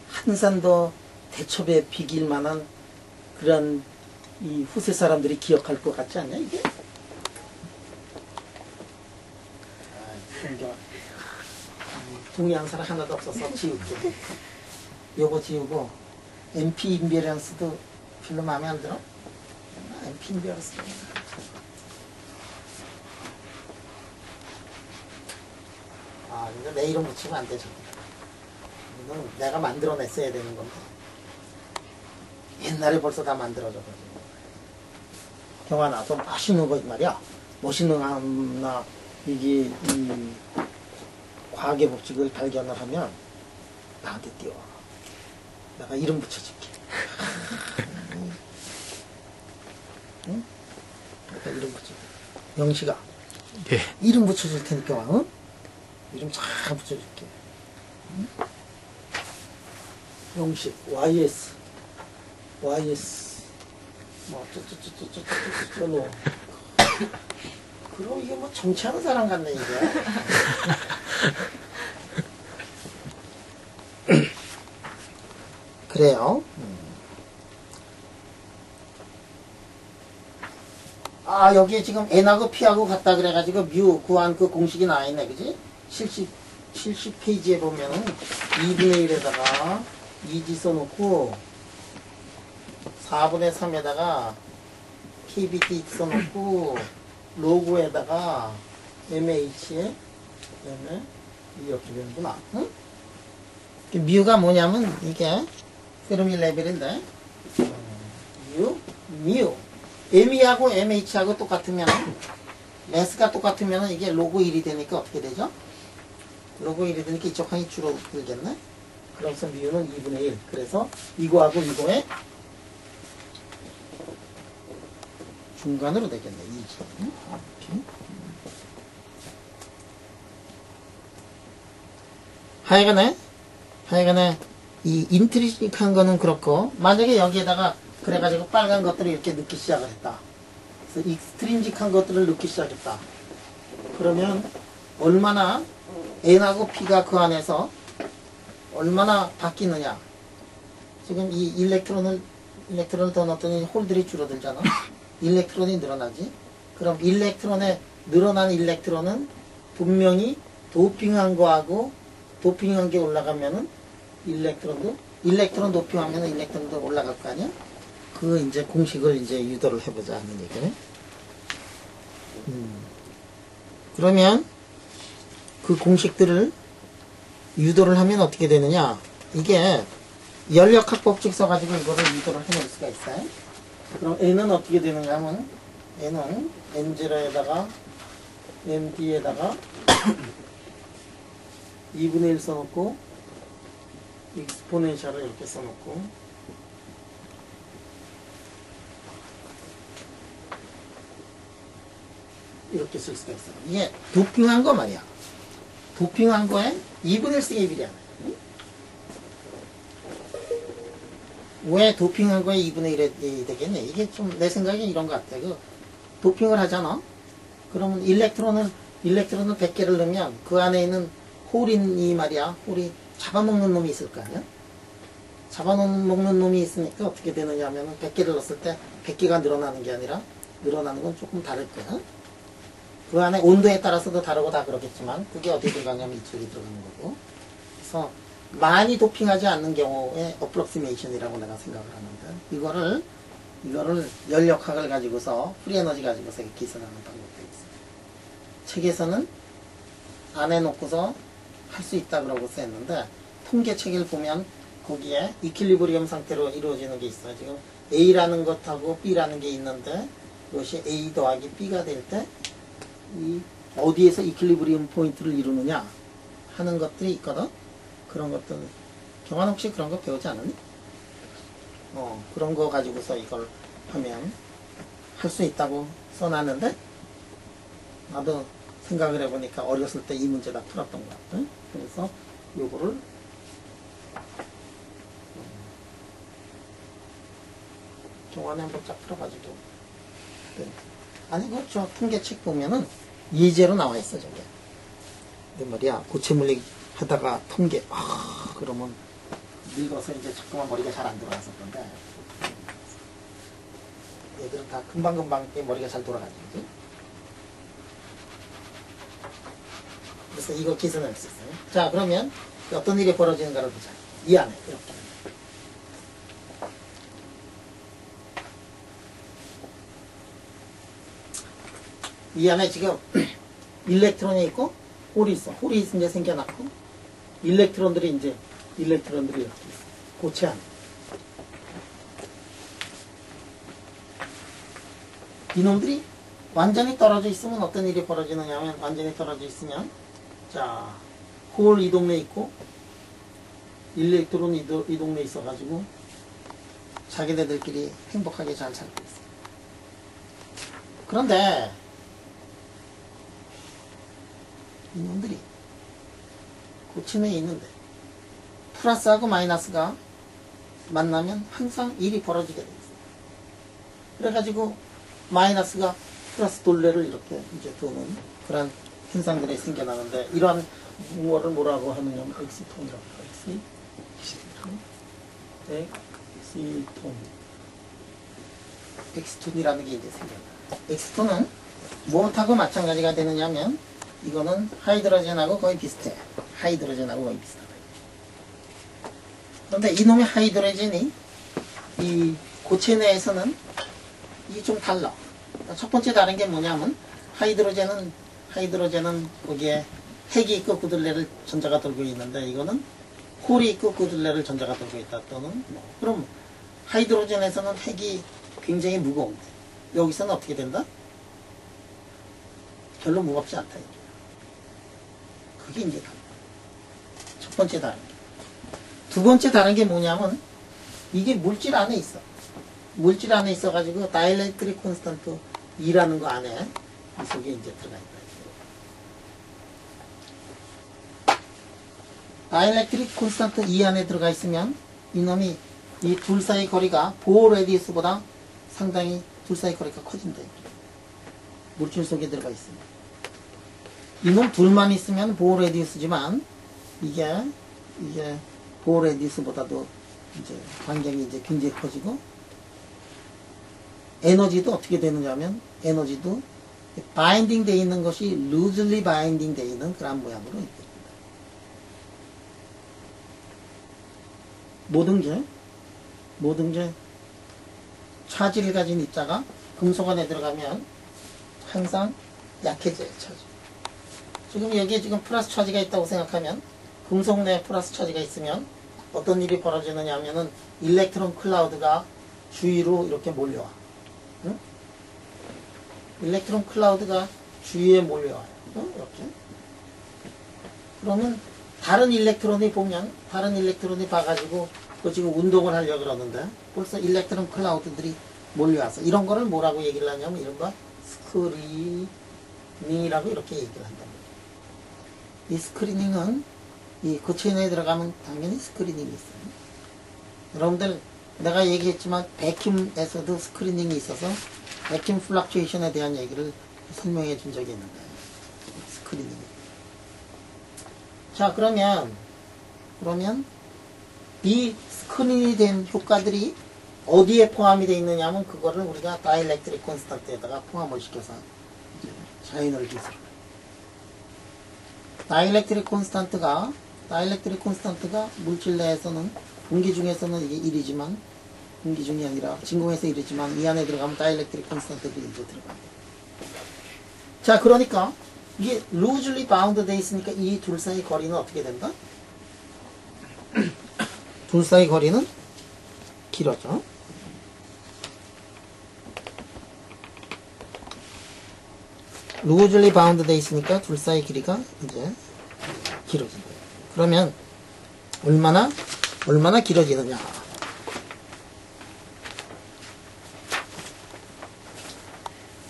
한산더 대첩에 비길 만한 그런 이 후세 사람들이 기억할 것 같지 않냐 이게? 동의한 사람 하나도 없어서 지울게. 요거 지우고 MP 인베리언스도 별로 마음에 안 들어? MP 인베리언스 아 근데 내 이름 붙이면 안 되죠. 이건 내가 만들어냈어야 되는 건데 옛날에 벌써 다 만들어져가지고. 경환아 좀 멋있는 거 말이야. 멋있는 하나 이게 이 과학의 법칙을 발견을 하면 나한테 띄워. 내가 이름 붙여줄게. 응? 내가 이름 붙여줄게. 영식아. 예. 이름 붙여줄 테니까, 응? 이름 잘 붙여줄게. 응? 영식, YS. YS. 뭐, 너. 그럼 이게 뭐 정치하는 사람 같네, 이게. 그래요. 아, 여기에 지금 N하고 P하고 같다 그래가지고 뮤 구한 그 공식이 나와있네, 그지? 70페이지에 보면은 2분의 1에다가 2지 써놓고 4분의 3에다가 KBT 써놓고 로그에다가 MH에 그다음에 이렇게 되는구나. 응? 뮤가 뭐냐면 이게 페르미 레벨인데 뮤 M하고 MH하고 똑같으면 매스가 똑같으면 이게 로그 1이 되니까 어떻게 되죠? 로그 1이 되니까 이쪽 항이 줄어들겠네? 그래서 뮤는 2분의 1. 그래서 이거하고 이거의 중간으로 되겠네. 2지. 이렇게. 하여간에 이 인트리직한 거는 그렇고 만약에 여기에다가 그래가지고 빨간 것들을 이렇게 넣기 시작을 했다. 그래서 익스트린직한 것들을 넣기 시작했다. 그러면 얼마나 N하고 P가 그 안에서 얼마나 바뀌느냐. 지금 이 일렉트론을 더 넣었더니 홀들이 줄어들잖아. 일렉트론이 늘어나지. 그럼 늘어난 일렉트론은 분명히 도핑한 거하고 도핑한 게 올라가면은 일렉트론 도핑하면은 일렉트론도 올라갈 거 아니야? 그 이제 공식을 이제 유도를 해보자 하는 얘기네. 그러면 그 공식들을 유도를 하면 어떻게 되느냐? 이게 연력학 법칙 써가지고 이거를 유도를 해낼 수가 있어요. 그럼 N은 어떻게 되는가 하면 N은 N0에다가 ND에다가 2분의 1 써놓고 익스포넨셜을 이렇게 써놓고 이렇게 쓸 수가 있어요. 이게 도핑한 거 말이야. 도핑한 거에 2분의 1씩의 비례하네. 왜 도핑한 거에 2분의 1이 되겠네? 이게 좀 내 생각에 이런 것 같아. 도핑을 하잖아? 그러면 일렉트론을 100개를 넣으면 그 안에 있는 홀이 말이야. 홀이 잡아먹는 놈이 있을 거 아니야? 잡아먹는 놈이 있으니까 어떻게 되느냐 하면 100개를 넣었을 때 100개가 늘어나는 게 아니라 늘어나는 건 조금 다를 거야. 그 안에 온도에 따라서도 다르고 다 그렇겠지만 그게 어디 들어가냐면 이쪽이 들어가는 거고. 그래서 많이 도핑하지 않는 경우에 어프록시메이션이라고 내가 생각을 하는데 이거를 연력학을 가지고서 프리에너지 가지고서 계산하는 방법도 있어요. 책에서는 안 해놓고서 할 수 있다 그러고 했는데 통계책을 보면 거기에 이퀄리브리엄 상태로 이루어지는 게 있어요. 지금 A라는 것하고 B라는 게 있는데 이것이 A 더하기 B가 될 때 이 어디에서 이퀄리브리엄 포인트를 이루느냐 하는 것들이 있거든. 그런 것들 경환 혹시 그런 거 배우지 않았니? 그런 거 가지고서 이걸 하면 할 수 있다고 써놨는데 나도 생각을 해보니까 어렸을 때 이 문제 다 풀었던 것 같아. 그래서 요거를 종안에 한번 쫙 풀어가지고 아니 저 통계책 보면은 예제로 나와 있어 저게. 근데 말이야 고체물리 하다가 통계 그러면 늙어서 이제 자꾸만 머리가 잘 안 돌아가서 그런데 얘들은 다 금방금방 머리가 잘 돌아가지. 그치? 그래서 이거 계산할 수 있어요. 자 그러면 어떤 일이 벌어지는가를 보자. 이 안에 이렇게 이 안에 지금 일렉트론이 있고 홀이 있어. 홀이 이제 생겨났고 일렉트론들이 이렇게 있어. 고체 안에 이놈들이 완전히 떨어져 있으면 어떤 일이 벌어지느냐 하면 완전히 떨어져 있으면 자 홀 이 동네에 있고 일렉트론 이 동네에 있어가지고 자기네들끼리 행복하게 잘 살고 있어. 그런데 이놈들이 고체 내에 있는데 플러스하고 마이너스가 만나면 항상 일이 벌어지게 돼 있어. 그래가지고 마이너스가 플러스 둘레를 이렇게 이제 도는 그런 현상들이 생겨나는데 이러한 거를 뭐라고 하느냐면 엑시톤이라고 해요. 엑시톤이라는 게 이제 생겨나. 엑시톤은 무엇하고 마찬가지가 되느냐면 이거는 하이드로젠하고 거의 비슷해. 하이드로젠하고 거의 비슷하다. 그런데 이놈의 하이드로젠이 이 고체 내에서는 이게 좀 달라. 첫 번째 다른 게 뭐냐면 하이드로젠은 거기에 핵이 있고 그 둘레를 전자가 돌고 있는데 이거는 홀이 있고 그 둘레를 전자가 돌고 있다. 또는 그럼 하이드로젠에서는 핵이 굉장히 무거운데 여기서는 어떻게 된다? 별로 무겁지 않다. 그게 이제 첫 번째 다른 게. 두 번째 다른 게 뭐냐면 이게 물질 안에 있어. 물질 안에 있어가지고 다이엘렉트릭 콘스턴트 2라는 거 안에 이 속에 이제 들어가 있다. 다이엘렉트릭 콘스턴트 2 안에 들어가 있으면 이놈이 이 둘 사이 거리가 보어 레디우스보다 상당히 둘 사이 거리가 커진다. 물질 속에 들어가 있습니다. 이놈 둘만 있으면 보호 레디우스지만 이게 보호 레디우스보다도 이제 반경이 이제 굉장히 커지고 에너지도 어떻게 되느냐면 에너지도 바인딩 되어 있는 것이 loosely 바인딩 되어 있는 그런 모양으로 있습니다. 모든 게 차지를 가진 입자가 금속 안에 들어가면 항상 약해져요, 차지. 지금 여기에 지금 플러스 차지가 있다고 생각하면 금속 내에 플러스 차지가 있으면 어떤 일이 벌어지느냐 하면은 일렉트론 클라우드가 주위로 이렇게 몰려와. 응? 일렉트론 클라우드가 주위에 몰려와요. 응? 이렇게. 그러면 다른 일렉트론이 봐가지고 그 지금 운동을 하려고 그러는데 벌써 일렉트론 클라우드들이 몰려와서 이런 거를 뭐라고 얘기를 하냐면 이른바 스크리닝이라고 이렇게 얘기를 한단 말이에요. 이 스크리닝은 이 거치인에 들어가면 당연히 스크리닝이 있어요. 여러분들 내가 얘기했지만 베큐um에서도 스크리닝이 있어서 베큐um 플럭추에이션에 대한 얘기를 설명해 준 적이 있는데 스크리닝. 자 그러면 이 스크린이 된 효과들이 어디에 포함이 되어 있느냐 하면 그거를 우리가 다이렉트릭 콘스탄트에다가 포함을 시켜서 이제 자연을 기술을. 다이렉트릭 콘스탄트가 물질 내에서는 공기 중에서는 이게 1이지만 공기 중이 아니라 진공에서 1이지만 이 안에 들어가면 다이렉트릭 콘스탄트들이 이제 들어갑니다. 자 그러니까 이게 loosely bound 돼 있으니까 이 둘 사이 거리는 어떻게 된다? 둘 사이 거리는 길어져. loosely bound 돼 있으니까 둘 사이 길이가 이제 길어진다. 그러면 얼마나 길어지느냐?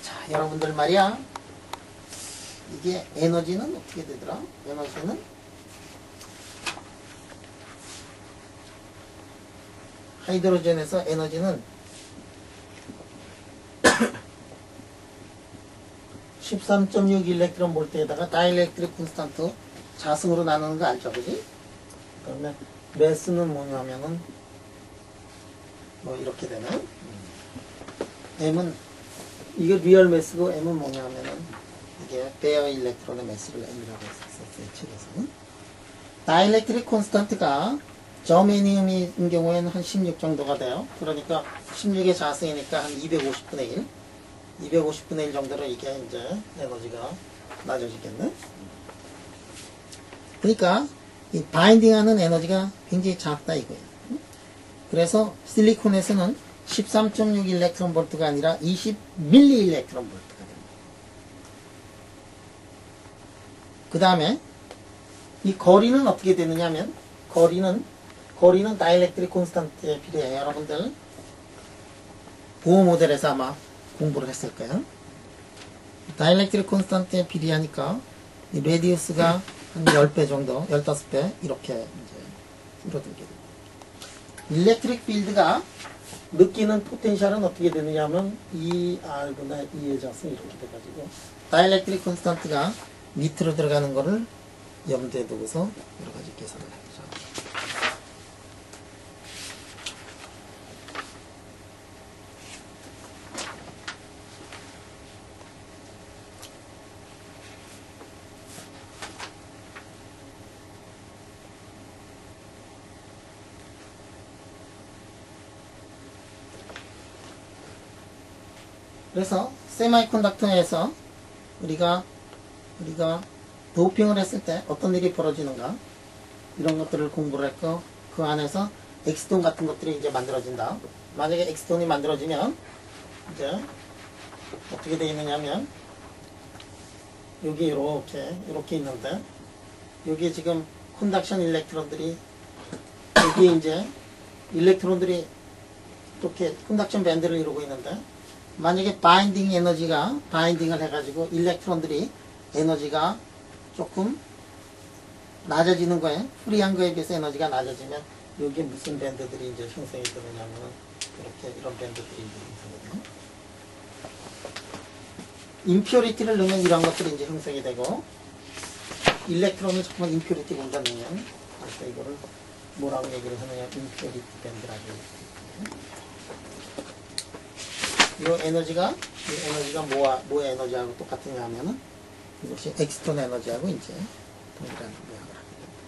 자, 여러분들 말이야. 이게 에너지는 어떻게 되더라? 에너지는 하이드로젠에서 에너지는 13.6 일렉트론 볼트에다가 다이렉트릭 콘스탄트 자승으로 나누는 거 알죠? 그지? 그러면 매스는 뭐냐면은 뭐 이렇게 되네. M은 이게 리얼 매스고 M은 뭐냐면은 이게 베어 일렉트론의 매스를 M이라고 했었어요. 책에서는. 다이렉트릭 콘스탄트가 저메니움인 경우에는 한 16 정도가 돼요. 그러니까 16의 자승이니까 한 250분의 1 정도로 이게 이제 에너지가 낮아지겠네. 그러니까 이 바인딩하는 에너지가 굉장히 작다 이거예요. 그래서 실리콘에서는 13.6 일렉트론 볼트가 아니라 20 밀리 일렉트론 볼트가 됩니다. 그 다음에 이 거리는 어떻게 되느냐면 거리는 다이렉트릭 콘스탄트에 비례해요. 여러분들 보호 모델에서 아마 공부를 했을 거예요. 다이렉트릭 콘스탄트에 비례하니까 이 레디우스가 한 10배 정도, 15배 이렇게 이제 줄어들게 됩니다. 일렉트릭 필드가 느끼는 포텐셜은 어떻게 되느냐면 ER분의 E의 자승 이렇게 돼가지고 다이렉트릭 콘스탄트가 밑으로 들어가는 거를 염두에 두고서 여러 가지 계산을 해보죠. 그래서 세마이컨덕터에서 우리가 도핑을 했을 때 어떤 일이 벌어지는가 이런 것들을 공부를 했고 그 안에서 엑스톤 같은 것들이 이제 만들어진다. 만약에 엑스톤이 만들어지면 이제 어떻게 되어 있느냐면 여기 이렇게 있는데 여기 지금 컨덕션 일렉트론들이 여기에 이제 일렉트론들이 이렇게 컨덕션 밴드를 이루고 있는데 만약에 바인딩을 해가지고 일렉트론들이 에너지가 조금 낮아지는 거에 프리한 거에 비해서 에너지가 낮아지면 여기에 무슨 밴드들이 이제 형성이 되느냐면 이렇게 이런 밴드들이 이제 형성이 돼요. 임퓨리티를 넣으면 이런 것들이 이제 형성이 되고, 일렉트론을 조금만 임퓨리티 공간 넣으면, 아까 이거를 뭐라고 얘기를 하느냐, 임퓨리티 밴드라고. 이 에너지가 뭐 에너지하고 똑같으냐 하면은, 이것이 엑스턴 에너지하고 이제 동일한 모양을 하게 됩니다.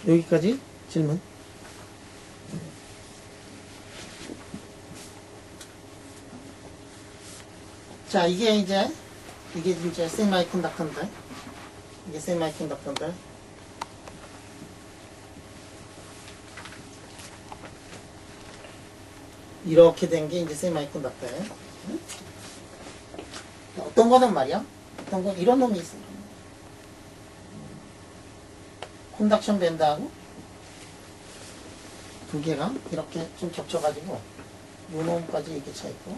자, 여기까지 질문. 자, 이게 이제 세미컨덕터인데, 이게 세미컨덕터인데, 이렇게 된 게 이제 세미컨덕터예요. 어떤 거는 말이야, 어떤 건 이런 놈이 있어요. 콘덕션 밴드하고 두 개가 이렇게 좀 겹쳐가지고 요 놈까지 이렇게 차 있고,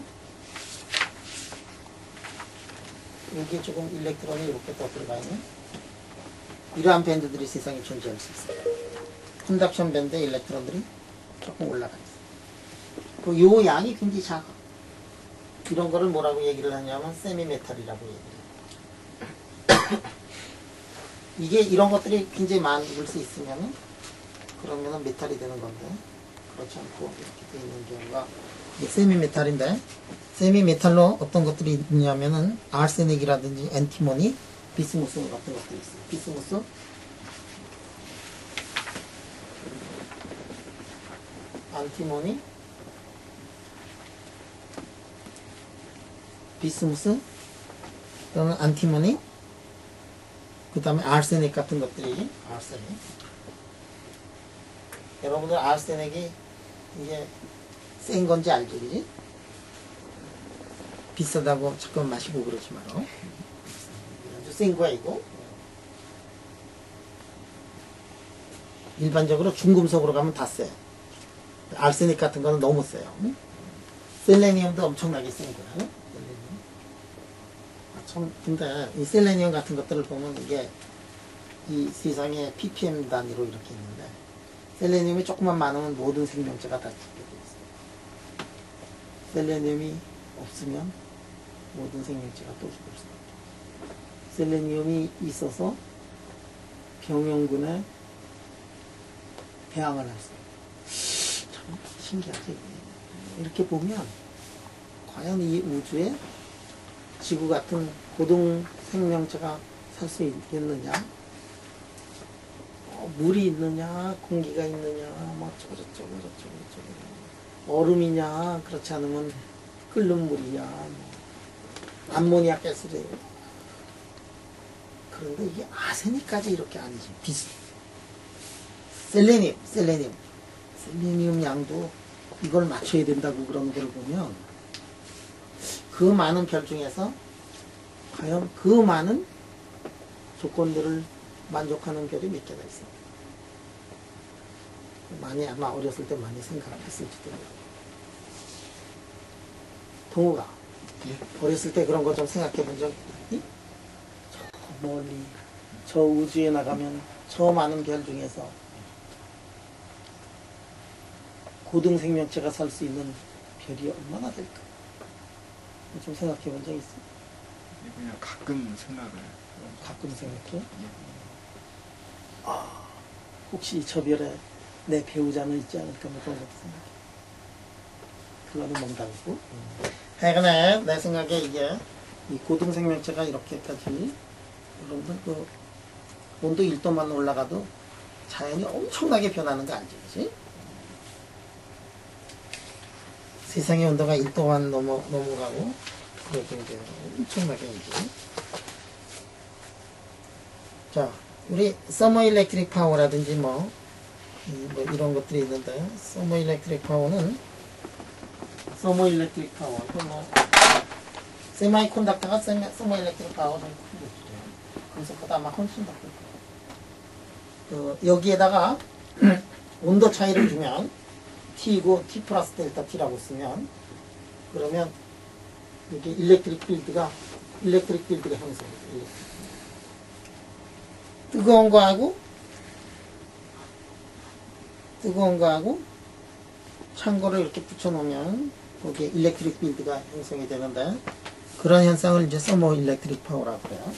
여기에 조금 일렉트론이 이렇게 더 들어가 있는 이러한 밴드들이 세상에 존재할 수 있어요. 콘덕션 밴드에 일렉트론들이 조금 올라가 있어요. 요 양이 굉장히 작아. 이런 거를 뭐라고 얘기를 하냐면 세미메탈이라고 얘기를 해요. 이게 이런 것들이 굉장히 많을 수 있으면은 그러면은 메탈이 되는 건데, 그렇지 않고 이렇게 되어 있는 경우가 세미메탈인데, 세미메탈로 어떤 것들이 있냐면은 아르세닉이라든지 엔티모니, 비스무스 같은 것들이 있어요. 비스무스, 안티모니, 비스무스 또는 안티모니, 그 다음에 아르세닉 같은 것들이, 아르세닉. 여러분들 아르세닉이 이게 센 건지 알죠, 그지? 비싸다고 잠깐 마시고 그러지 마라. 아주 센 거야, 이거. 일반적으로 중금속으로 가면 다 세. 아르세닉 같은 거는 너무 세요. 셀레니움도 엄청나게 센 거야. 셀레니움. 참, 근데 이 셀레니움 같은 것들을 보면 이게 이 세상에 ppm 단위로 이렇게 있는데, 셀레니움이 조금만 많으면 모든 생명체가 다 죽게 돼 있어요. 셀레니움이 없으면 모든 생명체가 또 죽을 수 있어요. 셀레니움이 있어서 병영군에 대항을 할 수 있어요. 참 신기하지. 이렇게 보면 과연 이 우주에 지구 같은 고등 생명체가 살 수 있겠느냐, 물이 있느냐, 공기가 있느냐, 뭐 저저저저저저 얼음이냐, 그렇지 않으면 끓는 물이냐, 뭐 암모니아 가스래요. 그런데 이게 아세닉까지 이렇게 아니지. 셀레니움 양도 이걸 맞춰야 된다고 그러는 걸 보면, 그 많은 별 중에서 과연 그 많은 조건들을 만족하는 별이 몇 개가 있어요. 많이 아마 어렸을 때 많이 생각했을지도 몰라요. 동우가 어렸을 때 그런 거 좀 생각해 본 적 있니? 저 멀리 저 우주에 나가면 저 많은 별 중에서 고등 생명체가 살 수 있는 별이 얼마나 될까? 좀 생각해 본 적 있어? 그냥 가끔 생각을. 가끔 생각해? 아, 혹시 저 별에 내 배우자는 있지 않을까? 뭐 그런 것도 생각해. 그거는 농담이고. 하여간에 내 생각에 이게 이 고등 생명체가 이렇게까지, 여러분들 그 온도 1도만 올라가도 자연이 엄청나게 변하는 거 알지, 그치? 세상의 온도가 1도만 넘어가고, 그렇게 이제 엄청나게 이제. 자, 우리 서머 일렉트릭 파워라든지 뭐 이런 것들이 있는데, 서머 일렉트릭 파워는 세마이 콘덕터가 서머 일렉트릭 파워가 좀 크게 금속보다 아마 훨씬 더 크고, 여기에다가 온도 차이를 주면 T이고 T 플러스 델타 T라고 쓰면, 그러면 이렇게 일렉트릭 필드가 형성돼요. 뜨거운 거하고 창고를 이렇게 붙여놓으면 거기에 일렉트릭 필드가 형성이 되는데 그런 현상을 이제 서머 일렉트릭 파워라고 그래요.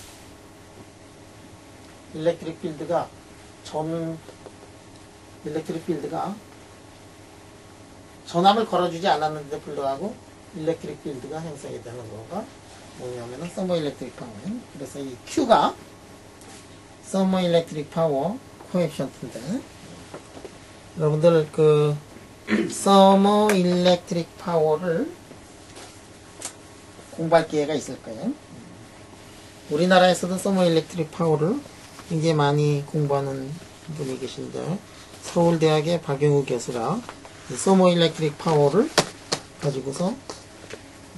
일렉트릭 필드가 전압을 걸어주지 않았는데도 불구하고 일렉트릭 필드가 형성이 되는 거가 뭐냐면은 서머 일렉트릭 파워예요. 그래서 이 Q가 서머 일렉트릭 파워 코에피션트인데 여러분들 그 서머 일렉트릭 파워를 공부할 기회가 있을 거예요. 우리나라에서도 서머 일렉트릭 파워를 굉장히 많이 공부하는 분이 계신데 서울대학의 박용우 교수가 이 서머 일렉트릭 파워를 가지고서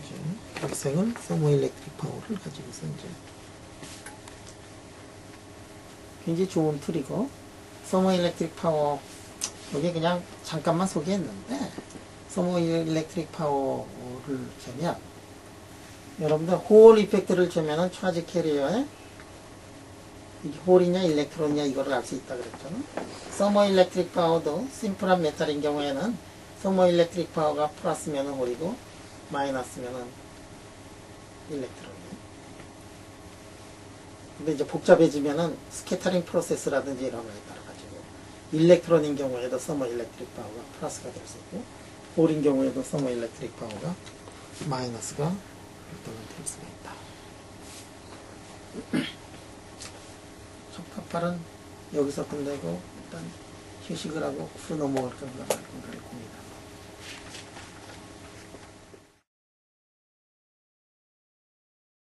이제 학생은 서머 일렉트릭 파워를 가지고서 이제 굉장히 좋은 툴이고 서머 일렉트릭 파워 여기 그냥 잠깐만 소개했는데 서머 일렉트릭 파워를 재면 여러분들 홀 이펙트를 재면은 차지 캐리어에 이게 홀이냐 일렉트론이냐 이거를 알 수 있다 그랬잖아. 서머 일렉트릭 파워도 심플한 메탈인 경우에는 서머 일렉트릭 파워가 플러스면은 홀이고 마이너스면은 일렉트론이에요. 근데 이제 복잡해지면은 스캐터링 프로세스라든지 이런 거에 따라 가지고 일렉트론인 경우에도 서머 일렉트릭 파워가 플러스가 될 수 있고 홀인 경우에도 서머 일렉트릭 파워가 마이너스가 될 수가 있다. 첫파발은 여기서 끝내고 일단 휴식을 하고 후로 넘어갈 건가를 고민합니다.